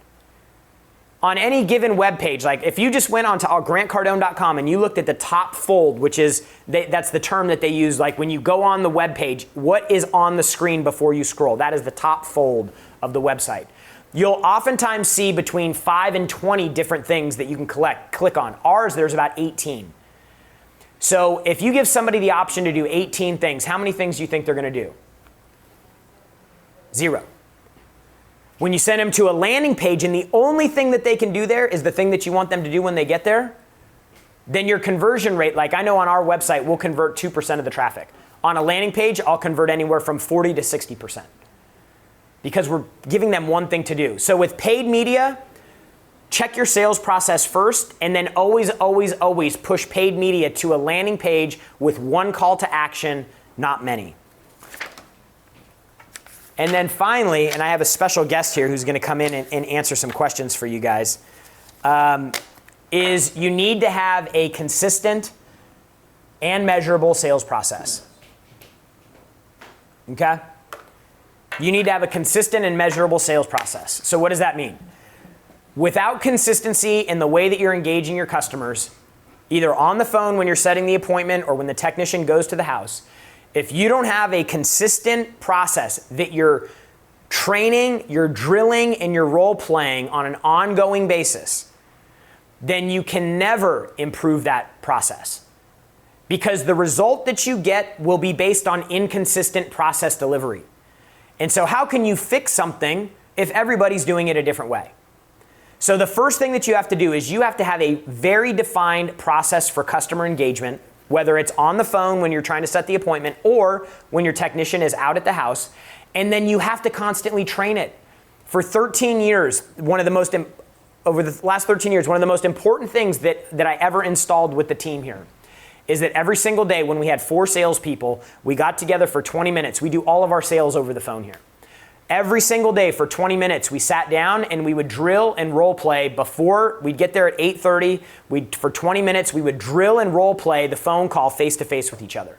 Speaker 1: On any given web page, like if you just went onto grantcardone.com and you looked at the top fold, which is, that's the term that they use, like when you go on the web page, what is on the screen before you scroll? That is the top fold of the website. You'll oftentimes see between 5 and 20 different things that you can click on. Ours, there's about 18. So if you give somebody the option to do 18 things, how many things do you think they're going to do? 0. When you send them to a landing page and the only thing that they can do there is the thing that you want them to do when they get there, then your conversion rate, like I know on our website, we'll convert 2% of the traffic. On a landing page, I'll convert anywhere from 40 to 60% because we're giving them one thing to do. So with paid media, check your sales process first, and then always, always, always push paid media to a landing page with one call to action, not many. And then finally, and I have a special guest here who's going to come in and answer some questions for you guys, is you need to have a consistent and measurable sales process. Okay? You need to have a consistent and measurable sales process. So what does that mean? Without consistency in the way that you're engaging your customers, either on the phone when you're setting the appointment or when the technician goes to the house, if you don't have a consistent process that you're training, you're drilling, and you're role playing on an ongoing basis, then you can never improve that process. because the result that you get will be based on inconsistent process delivery. And so how can you fix something if everybody's doing it a different way? So the first thing that you have to do is you have to have a very defined process for customer engagement, whether it's on the phone when you're trying to set the appointment or when your technician is out at the house. And then you have to constantly train it. For 13 years, over the last 13 years, one of the most important things that I ever installed with the team here is that every single day when we had 4 salespeople, we got together for 20 minutes. We do all of our sales over the phone here. Every single day for 20 minutes, we sat down and we would drill and role play before we'd get there at 8:30. For 20 minutes, we would drill and role play the phone call face to face with each other.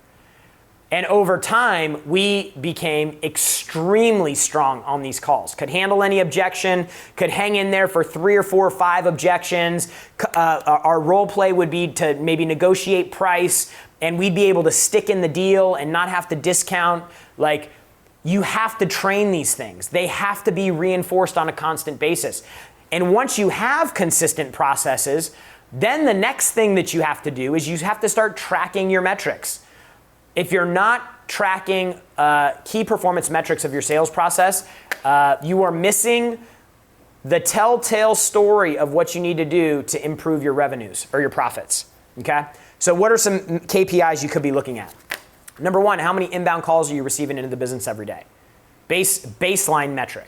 Speaker 1: And over time, we became extremely strong on these calls. Could handle any objection, could hang in there for 3 or 4 or 5 objections. Our role play would be to maybe negotiate price, and we'd be able to stick in the deal and not have to discount. Like, you have to train these things. They have to be reinforced on a constant basis. And once you have consistent processes, then the next thing that you have to do is you have to start tracking your metrics. If you're not tracking key performance metrics of your sales process, you are missing the telltale story of what you need to do to improve your revenues or your profits, okay? So what are some KPIs you could be looking at? Number 1, how many inbound calls are you receiving into the business every day? Baseline metric.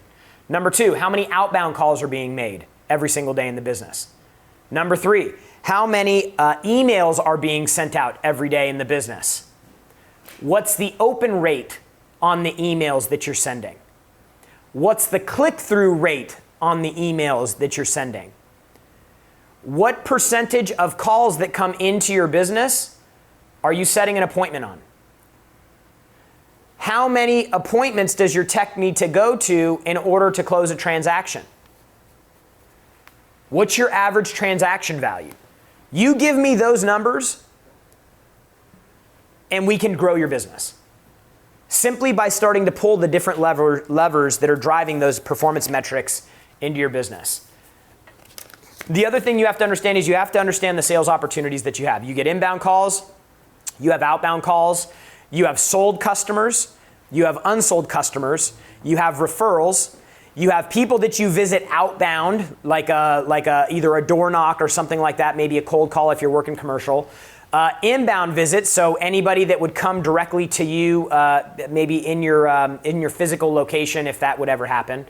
Speaker 1: Number 2, how many outbound calls are being made every single day in the business? Number 3, how many emails are being sent out every day in the business? What's the open rate on the emails that you're sending? What's the click-through rate on the emails that you're sending? What percentage of calls that come into your business are you setting an appointment on? How many appointments does your tech need to go to in order to close a transaction? What's your average transaction value? You give me those numbers, and we can grow your business. Simply by starting to pull the different levers that are driving those performance metrics into your business. The other thing you have to understand is you have to understand the sales opportunities that you have. You get inbound calls, you have outbound calls, you have sold customers, you have unsold customers, you have referrals, you have people that you visit outbound, like either a door knock or something like that, maybe a cold call if you're working commercial. Inbound visits, so anybody that would come directly to you, maybe in your physical location, if that would ever happen.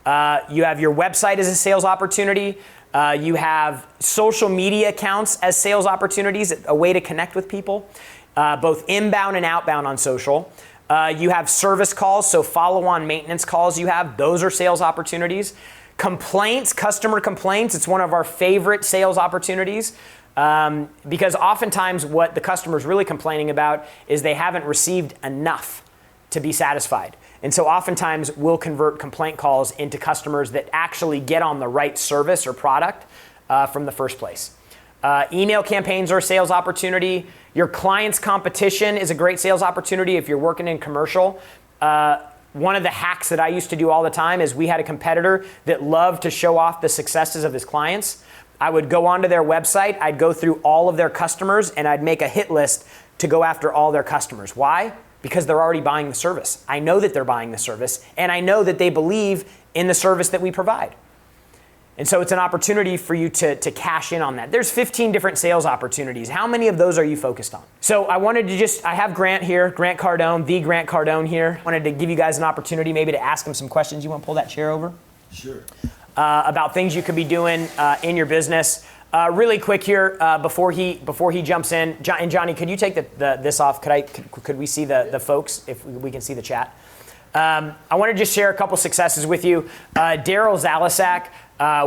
Speaker 1: You have your website as a sales opportunity. You have social media accounts as sales opportunities, a way to connect with people, both inbound and outbound on social. You have service calls, so follow-on maintenance calls you have. Those are sales opportunities. Complaints, customer complaints, it's one of our favorite sales opportunities. Because oftentimes what the customer is really complaining about is they haven't received enough to be satisfied. And so oftentimes we'll convert complaint calls into customers that actually get on the right service or product from the first place. Email campaigns are a sales opportunity. Your client's competition is a great sales opportunity if you're working in commercial. One of the hacks that I used to do all the time is we had a competitor that loved to show off the successes of his clients. I would go onto their website, I'd go through all of their customers, and I'd make a hit list to go after all their customers. Why? Because they're already buying the service. I know that they're buying the service, and I know that they believe in the service that we provide. And so it's an opportunity for you to cash in on that. There's 15 different sales opportunities. How many of those are you focused on? So I wanted to I have Grant here, Grant Cardone, the Grant Cardone here. I wanted to give you guys an opportunity maybe to ask him some questions. You want to pull that chair over?
Speaker 2: Sure.
Speaker 1: About things you could be doing in your business. Really quick here, before he jumps in, and Johnny, could you take this off? Could we see the folks, if we can see the chat? I want to just share a couple successes with you. Daryl Zalasak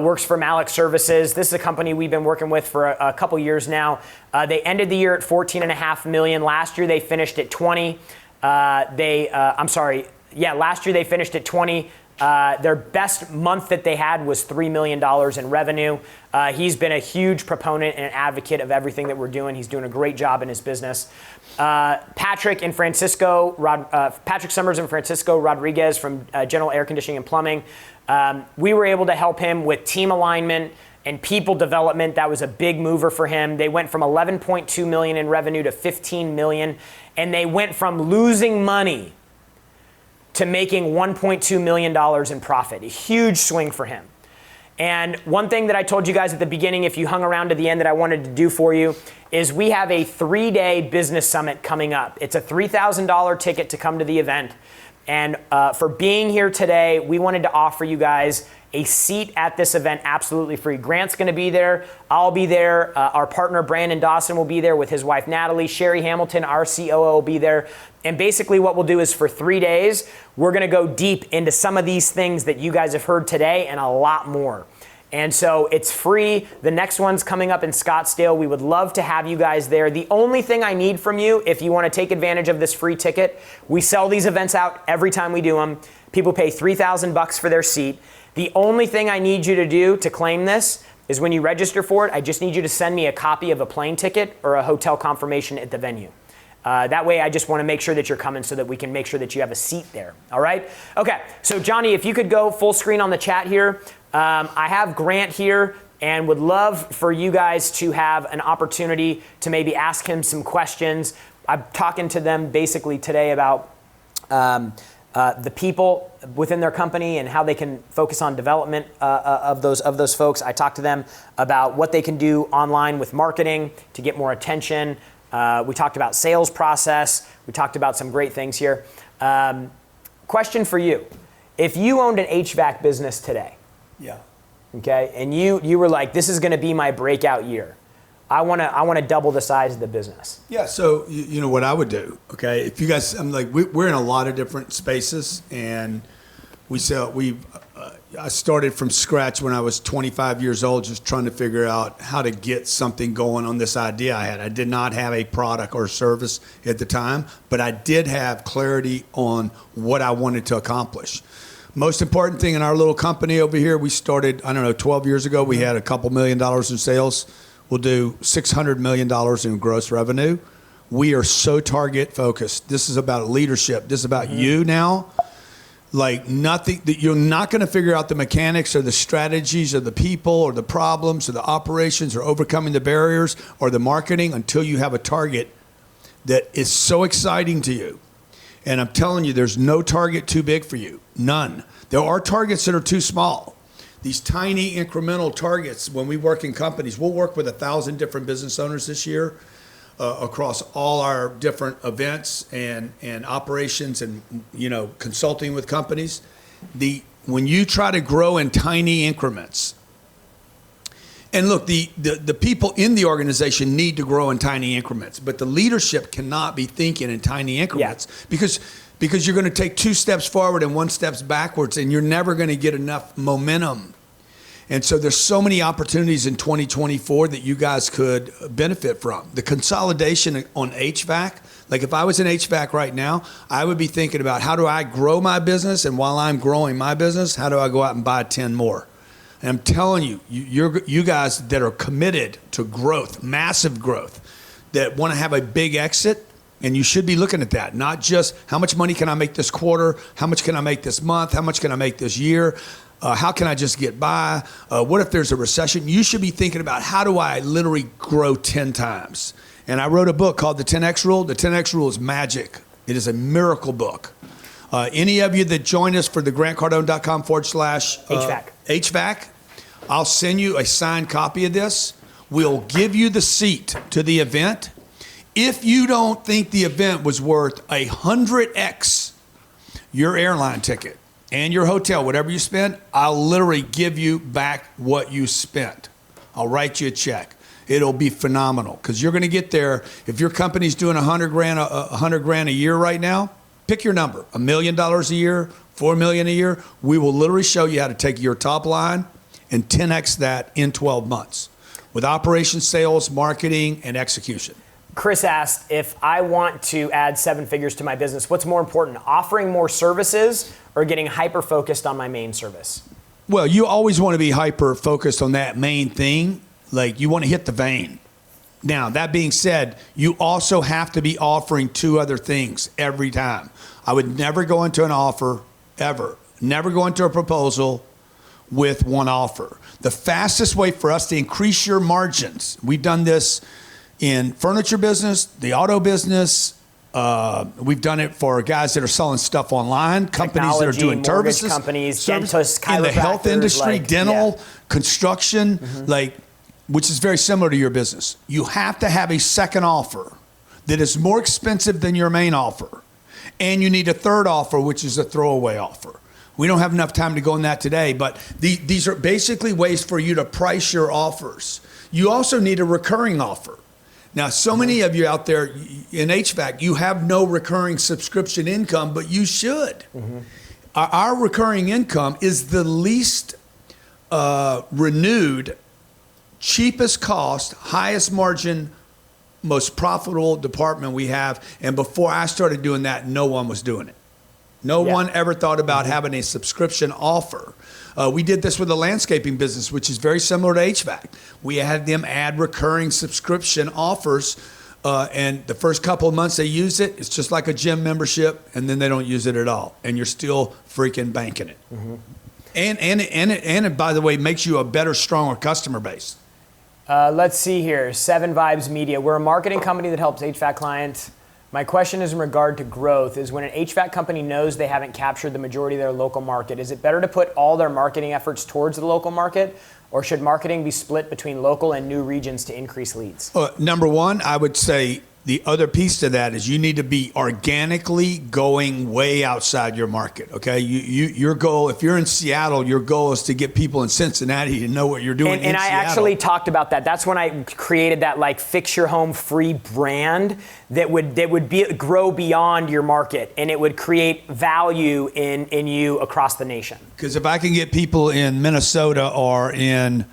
Speaker 1: works for Malik Services. This is a company we've been working with for a couple years now. They ended the year at $14.5 million. Last year they finished at 20. Last year they finished at 20. Their best month that they had was $3 million in revenue. He's been a huge proponent and an advocate of everything that we're doing. He's doing a great job in his business. Patrick Summers and Francisco Rodriguez from General Air Conditioning and Plumbing. We were able to help him with team alignment and people development. That was a big mover for him. They went from 11.2 million in revenue to 15 million, and they went from losing money to making $1.2 million in profit. A huge swing for him. And one thing that I told you guys at the beginning, if you hung around to the end, that I wanted to do for you is we have a 3-day business summit coming up. It's a $3,000 ticket to come to the event. And for being here today, we wanted to offer you guys a seat at this event absolutely free. Grant's going to be there. I'll be there. Our partner, Brandon Dawson, will be there with his wife, Natalie. Sherry Hamilton, our COO, will be there. And basically what we'll do is for 3 days, we're going to go deep into some of these things that you guys have heard today and a lot more. And so it's free. The next one's coming up in Scottsdale. We would love to have you guys there. The only thing I need from you, if you want to take advantage of this free ticket, we sell these events out every time we do them. People pay $3,000 for their seat. The only thing I need you to do to claim this is when you register for it, I just need you to send me a copy of a plane ticket or a hotel confirmation at the venue. That way I just want to make sure that you're coming so that we can make sure that you have a seat there. All right? Okay, so Johnny, if you could go full screen on the chat here. I have Grant here and would love for you guys to have an opportunity to maybe ask him some questions. I'm talking to them basically today about the people within their company and how they can focus on development of those folks. I talked to them about what they can do online with marketing to get more attention. We talked about sales process. We talked about some great things here. Question for you. If you owned an HVAC business today,
Speaker 2: yeah,
Speaker 1: okay, and you were like, this is going to be my breakout year. I want to double the size of the business.
Speaker 2: Yeah, so you know what I would do, okay? If you guys, I'm like, we're in a lot of different spaces, and I started from scratch when I was 25 years old, just trying to figure out how to get something going on this idea I had. I did not have a product or service at the time, but I did have clarity on what I wanted to accomplish. Most important thing in our little company over here, we started, 12 years ago. We had a couple $1 million in sales. We'll do $600 million in gross revenue. We are so target focused. This is about leadership. This is about you now. Like nothing, that you're not going to figure out the mechanics or the strategies or the people or the problems or the operations or overcoming the barriers or the marketing until you have a target that is so exciting to you. And I'm telling you, there's no target too big for you. None. There are targets that are too small. These tiny incremental targets, when we work in companies, we'll work with 1,000 different business owners this year across all our different events and operations and, consulting with companies. When you try to grow in tiny increments, and look, the people in the organization need to grow in tiny increments, but the leadership cannot be thinking in tiny increments because you're going to take 2 steps forward and 1 step backwards, and you're never going to get enough momentum. And so there's so many opportunities in 2024 that you guys could benefit from. The consolidation on HVAC, like if I was in HVAC right now, I would be thinking about how do I grow my business, and while I'm growing my business, how do I go out and buy 10 more? And I'm telling you, you guys that are committed to growth, massive growth, that want to have a big exit, and you should be looking at that, not just how much money can I make this quarter, how much can I make this month, how much can I make this year, how can I just get by, what if there's a recession? You should be thinking about how do I literally grow 10 times. And I wrote a book called The 10X Rule. The 10X Rule is magic. It is a miracle book. Any of you that join us for the grantcardone.com/HVAC, HVAC, I'll send you a signed copy of this. We'll give you the seat to the event. If you don't think the event was worth 100x your airline ticket and your hotel, whatever you spend, I'll literally give you back what you spent. I'll write you a check. It'll be phenomenal because you're going to get there. If your company's doing $100 grand a year right now, pick your number, $1 million a year, $4 million a year. We will literally show you how to take your top line and 10x that in 12 months with operations, sales, marketing, and execution.
Speaker 1: Chris asked, if I want to add 7 figures to my business, what's more important, offering more services or getting hyper-focused on my main service?
Speaker 2: Well, you always want to be hyper-focused on that main thing. Like you want to hit the vein. Now, that being said, you also have to be offering 2 other things every time. I would never go into an offer, ever. Never go into a proposal with 1 offer. The fastest way for us to increase your margins, we've done this in furniture business, the auto business. We've done it for guys that are selling stuff online, companies that are doing services,
Speaker 1: companies, dentists, chiropractors,
Speaker 2: in the health industry, dental, construction, which is very similar to your business. You have to have a second offer that is more expensive than your main offer. And you need a third offer, which is a throwaway offer. We don't have enough time to go in that today, but these are basically ways for you to price your offers. You also need a recurring offer. Now, so many of you out there in HVAC, you have no recurring subscription income, but you should. Our recurring income is the least renewed, cheapest cost, highest margin, most profitable department we have. And before I started doing that, no one was doing it. No one ever thought about having a subscription offer. We did this with the landscaping business, which is very similar to HVAC. We had them add recurring subscription offers, and the first couple of months they use it, it's just like a gym membership, and then they don't use it at all, and you're still freaking banking it. And it, by the way, makes you a better, stronger customer base.
Speaker 1: Let's see here. 7 Vibes Media. We're a marketing company that helps HVAC clients. My question is in regard to growth, is when an HVAC company knows they haven't captured the majority of their local market, is it better to put all their marketing efforts towards the local market, or should marketing be split between local and new regions to increase leads?
Speaker 2: Number one, I would say the other piece to that is you need to be organically going way outside your market, okay? Your goal, if you're in Seattle, your goal is to get people in Cincinnati to know what you're doing in Seattle.
Speaker 1: And I actually talked about that. That's when I created that like Fix Your Home free brand that would grow beyond your market, and it would create value in you across the nation.
Speaker 2: Because if I can get people in Minnesota or in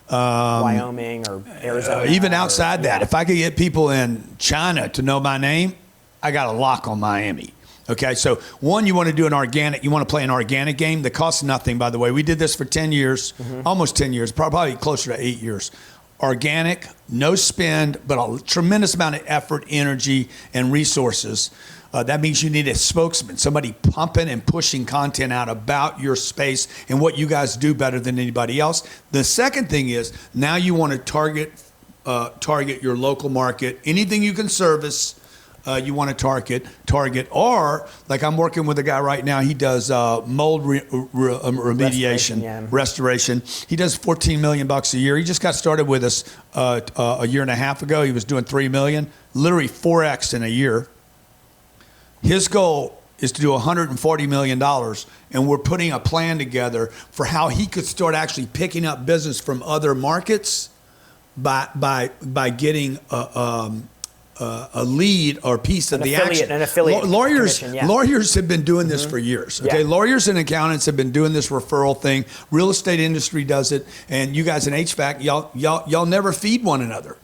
Speaker 1: Wyoming or Arizona.
Speaker 2: Even outside that, if I could get people in China to know my name, I got a lock on Miami. Okay, so one, you want to do you want to play an organic game that costs nothing, by the way. We did this for 10 years, almost 10 years, probably closer to 8 years. Organic, no spend, but a tremendous amount of effort, energy, and resources. That means you need a spokesman, somebody pumping and pushing content out about your space and what you guys do better than anybody else. The second thing is now you want to target your local market. Anything you can service, you want to target. Or like I'm working with a guy right now. He does mold remediation, restoration. He does $14 million a year. He just got started with us a year and a half ago. He was doing $3 million, literally 4x in a year. His goal is to do $140 million, and we're putting a plan together for how he could start actually picking up business from other markets by getting a lead or piece of the action.
Speaker 1: An affiliate
Speaker 2: lawyers have been doing this for years. Okay, lawyers and accountants have been doing this referral thing. Real estate industry does it, and you guys in HVAC, y'all never feed one another.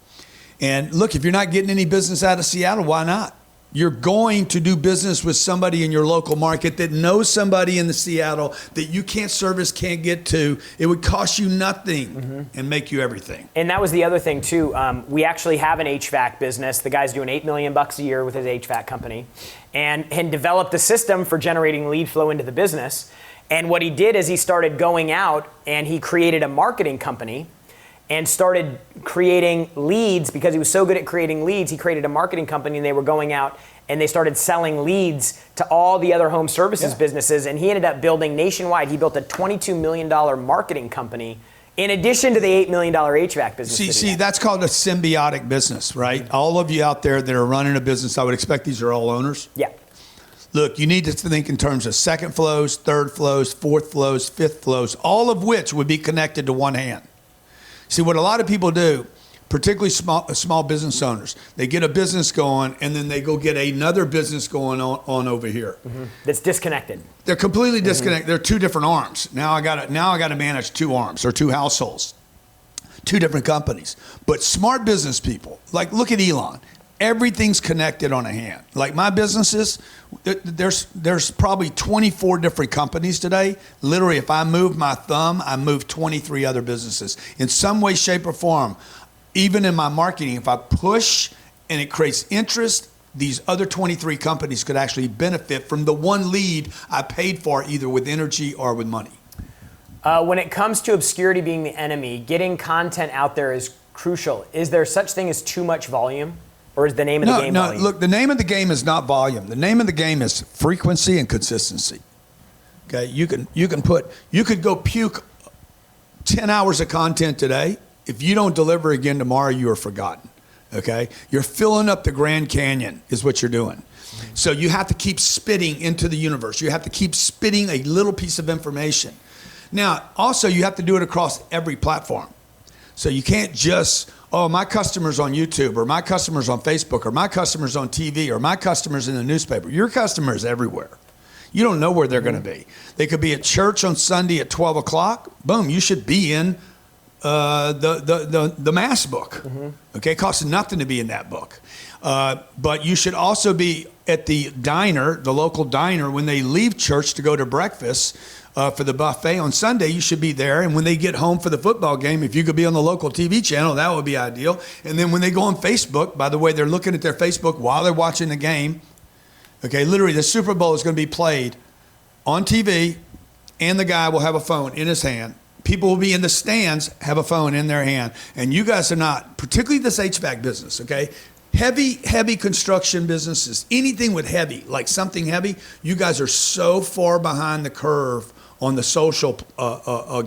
Speaker 2: And look, if you're not getting any business out of Seattle, why not? You're going to do business with somebody in your local market that knows somebody in the Seattle that you can't service, can't get to. It would cost you nothing and make you everything.
Speaker 1: And that was the other thing too. We actually have an HVAC business. The guy's doing $8 million a year with his HVAC company, and developed a system for generating lead flow into the business. And what he did is he started going out and he created a marketing company and started creating leads. Because he was so good at creating leads, he created a marketing company, and they were going out and they started selling leads to all the other home services businesses. And he ended up building nationwide. He built a $22 million marketing company in addition to the $8 million HVAC business.
Speaker 2: See, that's called a symbiotic business, right? All of you out there that are running a business, I would expect these are all owners.
Speaker 1: Yeah.
Speaker 2: Look, you need to think in terms of second flows, third flows, fourth flows, fifth flows, all of which would be connected to one hand. See, what a lot of people do, particularly small business owners, they get a business going and then they go get another business going on over here.
Speaker 1: That's disconnected.
Speaker 2: They're completely disconnected. They're two different arms. Now I got to manage two arms or two households, two different companies. But smart business people, like look at Elon. Everything's connected on a hand. Like my businesses, there's probably 24 different companies today. Literally, if I move my thumb, I move 23 other businesses. In some way, shape, or form, even in my marketing, if I push and it creates interest, these other 23 companies could actually benefit from the one lead I paid for, either with energy or with money.
Speaker 1: When it comes to obscurity being the enemy, getting content out there is crucial. Is there such thing as too much volume? Or is the name of the game volume?
Speaker 2: Look, the name of the game is not volume. The name of the game is frequency and consistency. Okay, you could go puke 10 hours of content today. If you don't deliver again tomorrow, you are forgotten. Okay, you're filling up the Grand Canyon is what you're doing. So you have to keep spitting into the universe. You have to keep spitting a little piece of information. Now, also, you have to do it across every platform. So you can't just, oh, my customer's on YouTube, or my customer's on Facebook, or my customer's on TV, or my customer's in the newspaper. Your customer is everywhere. You don't know where they're going to be. They could be at church on Sunday at 12 o'clock. Boom, you should be in the mass book. Okay, it costs nothing to be in that book. But you should also be at the diner, the local diner, when they leave church to go to breakfast for the buffet on Sunday. You should be there. And when they get home for the football game, if you could be on the local TV channel, that would be ideal. And then when they go on Facebook, by the way, they're looking at their Facebook while they're watching the game. Okay, literally the Super Bowl is going to be played on TV, and the guy will have a phone in his hand. People will be in the stands, have a phone in their hand. And you guys are not, particularly this HVAC business, okay? Heavy construction businesses, anything with heavy, like something heavy, you guys are so far behind the curve on the social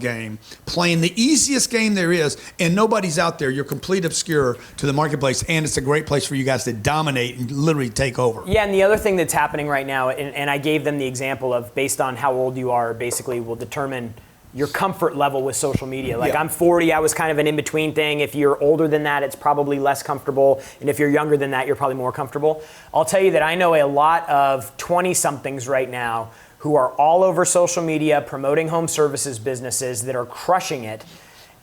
Speaker 2: game, playing the easiest game there is, and nobody's out there. You're complete obscure to the marketplace, and it's a great place for you guys to dominate and literally take over.
Speaker 1: Yeah, and the other thing that's happening right now, and I gave them the example of based on how old you are, basically will determine your comfort level with social media. Like, yeah. I'm 40, I was kind of an in-between thing. If you're older than that, it's probably less comfortable. And if you're younger than that, you're probably more comfortable. I'll tell you that I know a lot of 20-somethings right now who are all over social media promoting home services businesses that are crushing it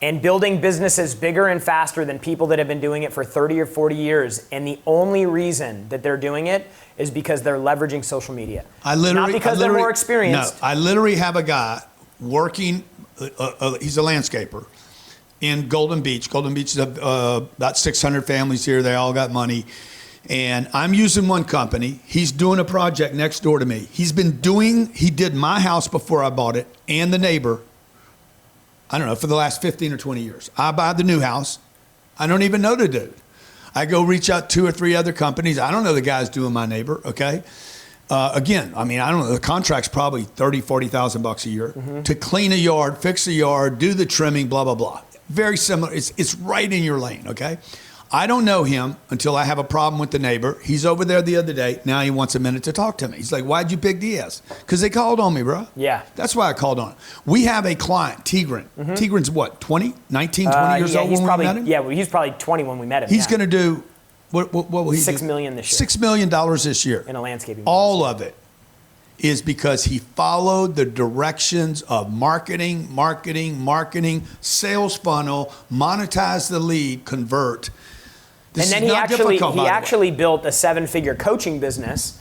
Speaker 1: and building businesses bigger and faster than people that have been doing it for 30 or 40 years. And the only reason that they're doing it is because they're leveraging social media. Not because they're more experienced.
Speaker 2: No, I literally have a guy working, he's a landscaper in Golden Beach. Golden Beach is about 600 families here. They all got money. And I'm using one company. He's doing a project next door to me. He did my house before I bought it and the neighbor, I don't know, for the last 15 or 20 years. I buy the new house. I don't even know the dude. I go reach out 2 or 3 other companies. I don't know the guys doing my neighbor, okay? Again, I mean, I don't know, the contract's probably $30,000, $40,000 a year to clean a yard, fix a yard, do the trimming, blah, blah, blah. Very similar. It's right in your lane, okay? I don't know him until I have a problem with the neighbor. He's over there the other day. Now he wants a minute to talk to me. He's like, why'd you pick Diaz? Because they called on me, bro.
Speaker 1: Yeah.
Speaker 2: That's why I called on him. We have a client, Tigran. Tigran's what, 20 years old when we met him?
Speaker 1: Yeah, well, he's probably 20 when we met him.
Speaker 2: He's going to do, what will he do?
Speaker 1: $6 million this year.
Speaker 2: $6 million this year.
Speaker 1: In a landscaping business.
Speaker 2: All of it is because he followed the directions of marketing, sales funnel, monetize the lead, convert.
Speaker 1: And then he actually built a 7-figure coaching business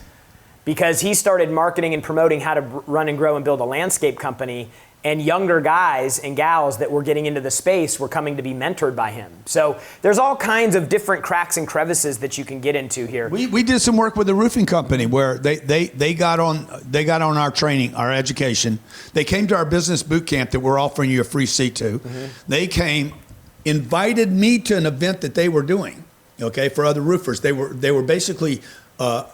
Speaker 1: because he started marketing and promoting how to run and grow and build a landscape company. And younger guys and gals that were getting into the space were coming to be mentored by him. So there's all kinds of different cracks and crevices that you can get into here.
Speaker 2: We did some work with a roofing company where they got on our training, our education. They came to our business boot camp that we're offering you a free seat to. They came, invited me to an event that they were doing, okay, for other roofers. They were basically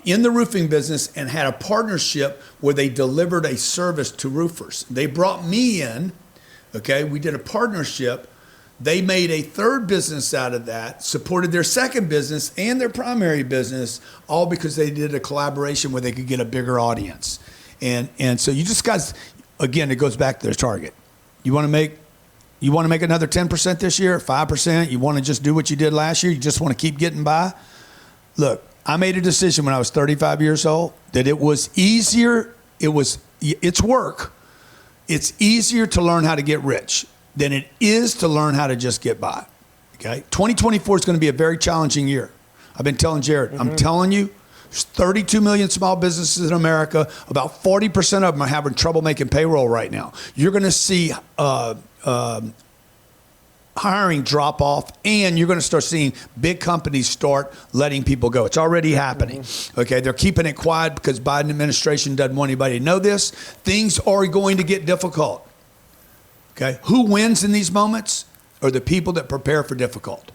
Speaker 2: in the roofing business and had a partnership where they delivered a service to roofers. They brought me in, okay, we did a partnership. They made a third business out of that, supported their second business and their primary business, all because they did a collaboration where they could get a bigger audience. And so you just guys, again, it goes back to their target. You want to make another 10% this year, 5%? You want to just do what you did last year? You just want to keep getting by? Look, I made a decision when I was 35 years old that it was easier. It's work. It's easier to learn how to get rich than it is to learn how to just get by. Okay? 2024 is going to be a very challenging year. I've been telling Jarrod, I'm telling you, there's 32 million small businesses in America. About 40% of them are having trouble making payroll right now. You're going to see hiring drop off, and you're going to start seeing big companies start letting people go. It's already happening. Okay, they're keeping it quiet because Biden administration doesn't want anybody to know this. Things are going to get difficult. Okay? Who wins in these moments are the people that prepare for difficult.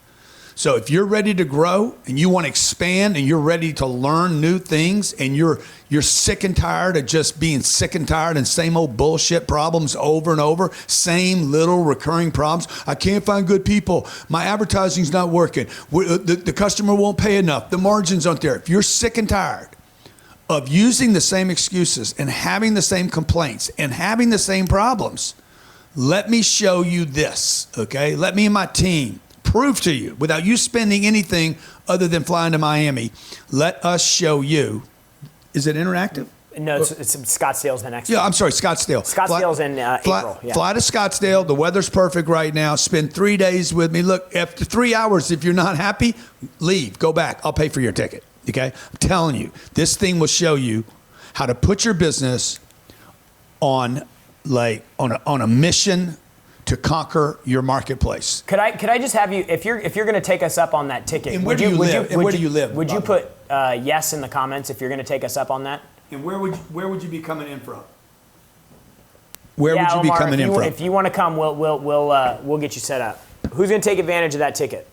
Speaker 2: So if you're ready to grow and you want to expand and you're ready to learn new things and you're sick and tired of just being sick and tired and same old bullshit problems over and over, same little recurring problems. I can't find good people. My advertising's not working. The customer won't pay enough. The margins aren't there. If you're sick and tired of using the same excuses and having the same complaints and having the same problems, let me show you this, okay? Let me and my team prove to you, without you spending anything other than flying to Miami, let us show you. Is it interactive?
Speaker 1: No, it's Scottsdale's the next one.
Speaker 2: Yeah, I'm sorry, Scottsdale.
Speaker 1: Scottsdale's in April. Yeah.
Speaker 2: Fly to Scottsdale. The weather's perfect right now. Spend 3 days with me. Look, after 3 hours, if you're not happy, leave. Go back. I'll pay for your ticket, okay? I'm telling you, this thing will show you how to put your business on a mission to conquer your marketplace.
Speaker 1: Could I just have you, if you're going to take us up on that ticket?
Speaker 2: And where do you live?
Speaker 1: Would you put yes in the comments if you're going to take us up on that?
Speaker 2: And where would you be coming in from? Where would you be coming in from?
Speaker 1: If you want to come, we'll get you set up. Who's going to take advantage of that ticket?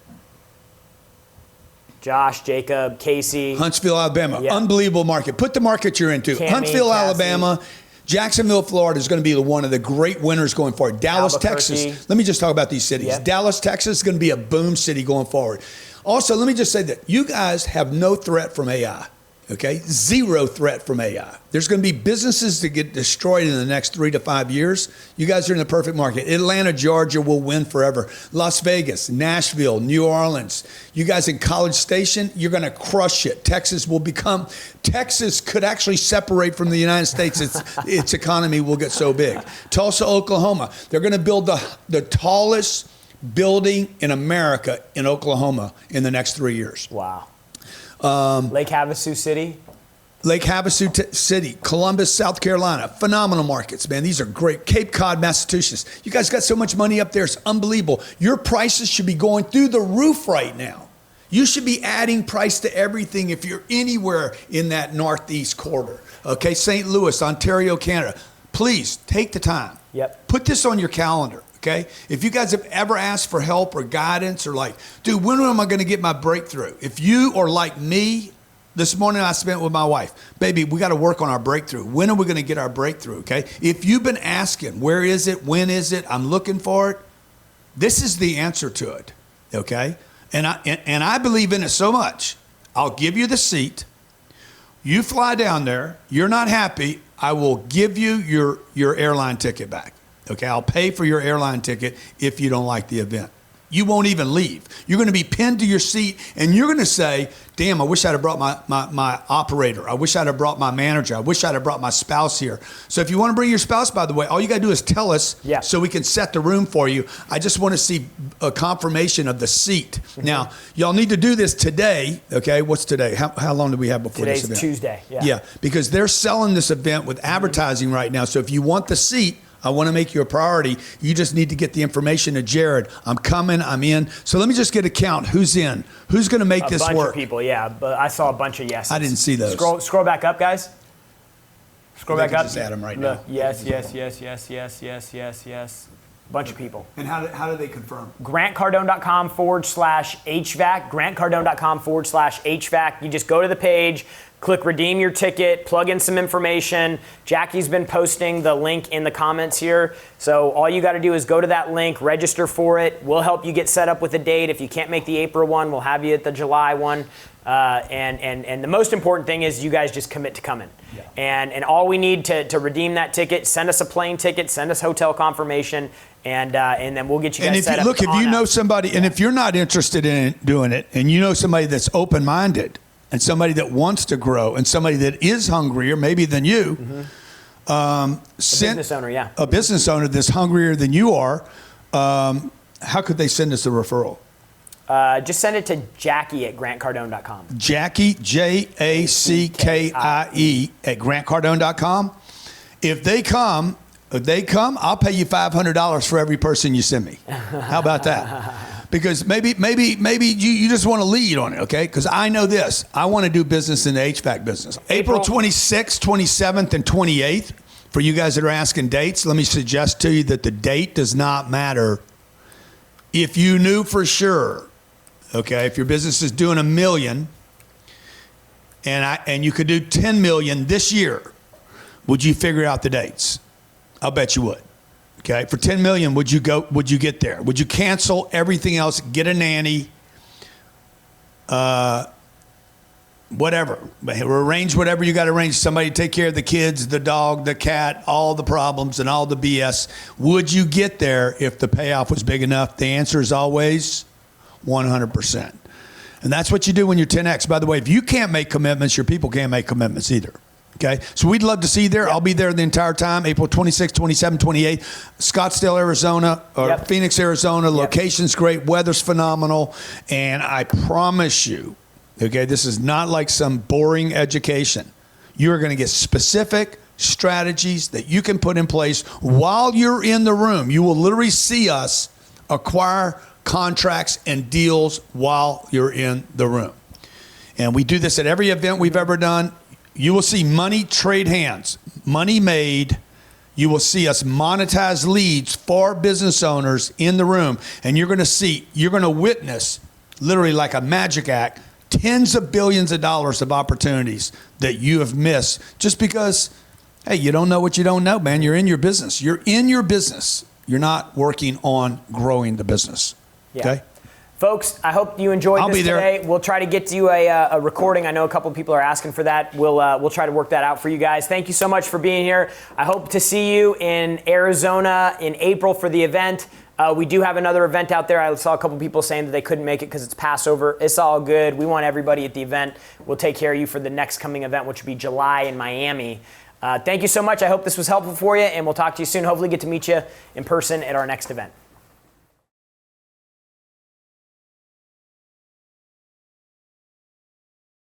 Speaker 1: Josh, Jacob, Casey.
Speaker 2: Huntsville, Alabama. Yep. Unbelievable market. Put the market you're into.
Speaker 1: Cammy,
Speaker 2: Huntsville,
Speaker 1: Cassie.
Speaker 2: Alabama. Jacksonville, Florida is going to be one of the great winners going forward. Dallas, Texas. Let me just talk about these cities.
Speaker 1: Yep.
Speaker 2: Dallas, Texas is going to be a boom city going forward. Also, let me just say that you guys have no threat from AI. Okay, zero threat from AI. There's going to be businesses that get destroyed in the next 3 to 5 years. You guys are in the perfect market. Atlanta, Georgia will win forever. Las Vegas, Nashville, New Orleans. You guys in College Station, you're going to crush it. Texas could actually separate from the United States. Its economy will get so big. Tulsa, Oklahoma, they're going to build the tallest building in America in Oklahoma in the next 3 years.
Speaker 1: Wow. Lake Havasu City.
Speaker 2: Lake Havasu City, Columbus, South Carolina, phenomenal markets, man. These are great. Cape Cod, Massachusetts. You guys got so much money up there, it's unbelievable. Your prices should be going through the roof right now. You should be adding price to everything if you're anywhere in that northeast quarter. Okay, St. Louis, Ontario, Canada. Please take the time.
Speaker 1: Yep.
Speaker 2: Put this on your calendar. Okay, if you guys have ever asked for help or guidance or like, dude, when am I going to get my breakthrough? If you are like me, this morning I spent with my wife, baby, we got to work on our breakthrough. When are we going to get our breakthrough? Okay, if you've been asking, where is it? When is it? I'm looking for it. This is the answer to it. Okay, and I believe in it so much. I'll give you the seat. You fly down there. You're not happy. I will give you your airline ticket back. Okay, I'll pay for your airline ticket if you don't like the event. You won't even leave. You're going to be pinned to your seat, and you're going to say, damn, I wish I'd have brought my operator. I wish I'd have brought my manager. I wish I'd have brought my spouse here. So if you want to bring your spouse, by the way, all you got to do is tell us so we can set the room for you. I just want to see a confirmation of the seat. Mm-hmm. Now, y'all need to do this today. Okay, what's today? How long do we have before this event?
Speaker 1: Today's Tuesday.
Speaker 2: Yeah, because they're selling this event with advertising right now. So if you want the seat, I want to make you a priority. You just need to get the information to Jarrod. I'm coming. I'm in. So let me just get a count. Who's in? Who's going to make this work?
Speaker 1: A bunch of people, yeah. But I saw a bunch of yeses.
Speaker 2: I didn't see those.
Speaker 1: Scroll back up, guys. Scroll back up.
Speaker 2: Just add them right
Speaker 1: Look,
Speaker 2: now.
Speaker 1: Yes. Bunch of people.
Speaker 2: And how do they confirm?
Speaker 1: GrantCardone.com/HVAC. GrantCardone.com/HVAC. You just go to the page. Click redeem your ticket, plug in some information. Jackie's been posting the link in the comments here. So all you got to do is go to that link, register for it. We'll help you get set up with a date. If you can't make the April one, we'll have you at the July one. And the most important thing is you guys just commit to coming. Yeah. And all we need to redeem that ticket, send us a plane ticket, send us hotel confirmation, and then we'll get you guys set up.
Speaker 2: Look, if you know somebody, and if you're not interested in doing it, and you know somebody that's open-minded, and somebody that wants to grow, and somebody that is hungrier maybe than you,
Speaker 1: a business owner, yeah.
Speaker 2: A business owner that's hungrier than you are, how could they send us a referral?
Speaker 1: Just send it to Jackie at GrantCardone.com.
Speaker 2: Jackie, Jackie, at GrantCardone.com. If they come, I'll pay you $500 for every person you send me. How about that? Because maybe you just want to lead on it, okay? Because I know this. I want to do business in the HVAC business. April 26th, 27th, and 28th, For you guys that are asking dates, let me suggest to you that the date does not matter. If you knew for sure, okay, if your business is doing $1 million and you could do 10 million this year, would you figure out the dates? I'll bet you would. Okay, for 10 million, would you get there? Would you cancel everything else, get a nanny, whatever, arrange whatever you got to arrange, somebody to take care of the kids, the dog, the cat, all the problems and all the BS. Would you get there if the payoff was big enough? The answer is always 100%. And that's what you do when you're 10X. By the way, if you can't make commitments, your people can't make commitments either. Okay, so we'd love to see you there. Yep. I'll be there the entire time, April 26, 27, 28, Scottsdale, Arizona, or
Speaker 1: yep.
Speaker 2: Phoenix, Arizona.
Speaker 1: Yep.
Speaker 2: Location's great, weather's phenomenal, and I promise you, okay, this is not like some boring education. You are going to get specific strategies that you can put in place while you're in the room. You will literally see us acquire contracts and deals while you're in the room. And we do this at every event we've ever done. You will see money trade hands, money made. You will see us monetize leads for business owners in the room. And you're going to witness literally like a magic act, tens of billions of dollars of opportunities that you have missed just because, hey, you don't know what you don't know, man. You're in your business. You're in your business. You're not working on growing the business.
Speaker 1: Yeah.
Speaker 2: Okay?
Speaker 1: Folks, I hope you enjoyed this today. We'll try to get to you a recording. I know a couple of people are asking for that. We'll try to work that out for you guys. Thank you so much for being here. I hope to see you in Arizona in April for the event. We do have another event out there. I saw a couple of people saying that they couldn't make it because it's Passover. It's all good. We want everybody at the event. We'll take care of you for the next coming event, which will be July in Miami. Thank you so much. I hope this was helpful for you, and we'll talk to you soon. Hopefully get to meet you in person at our next event.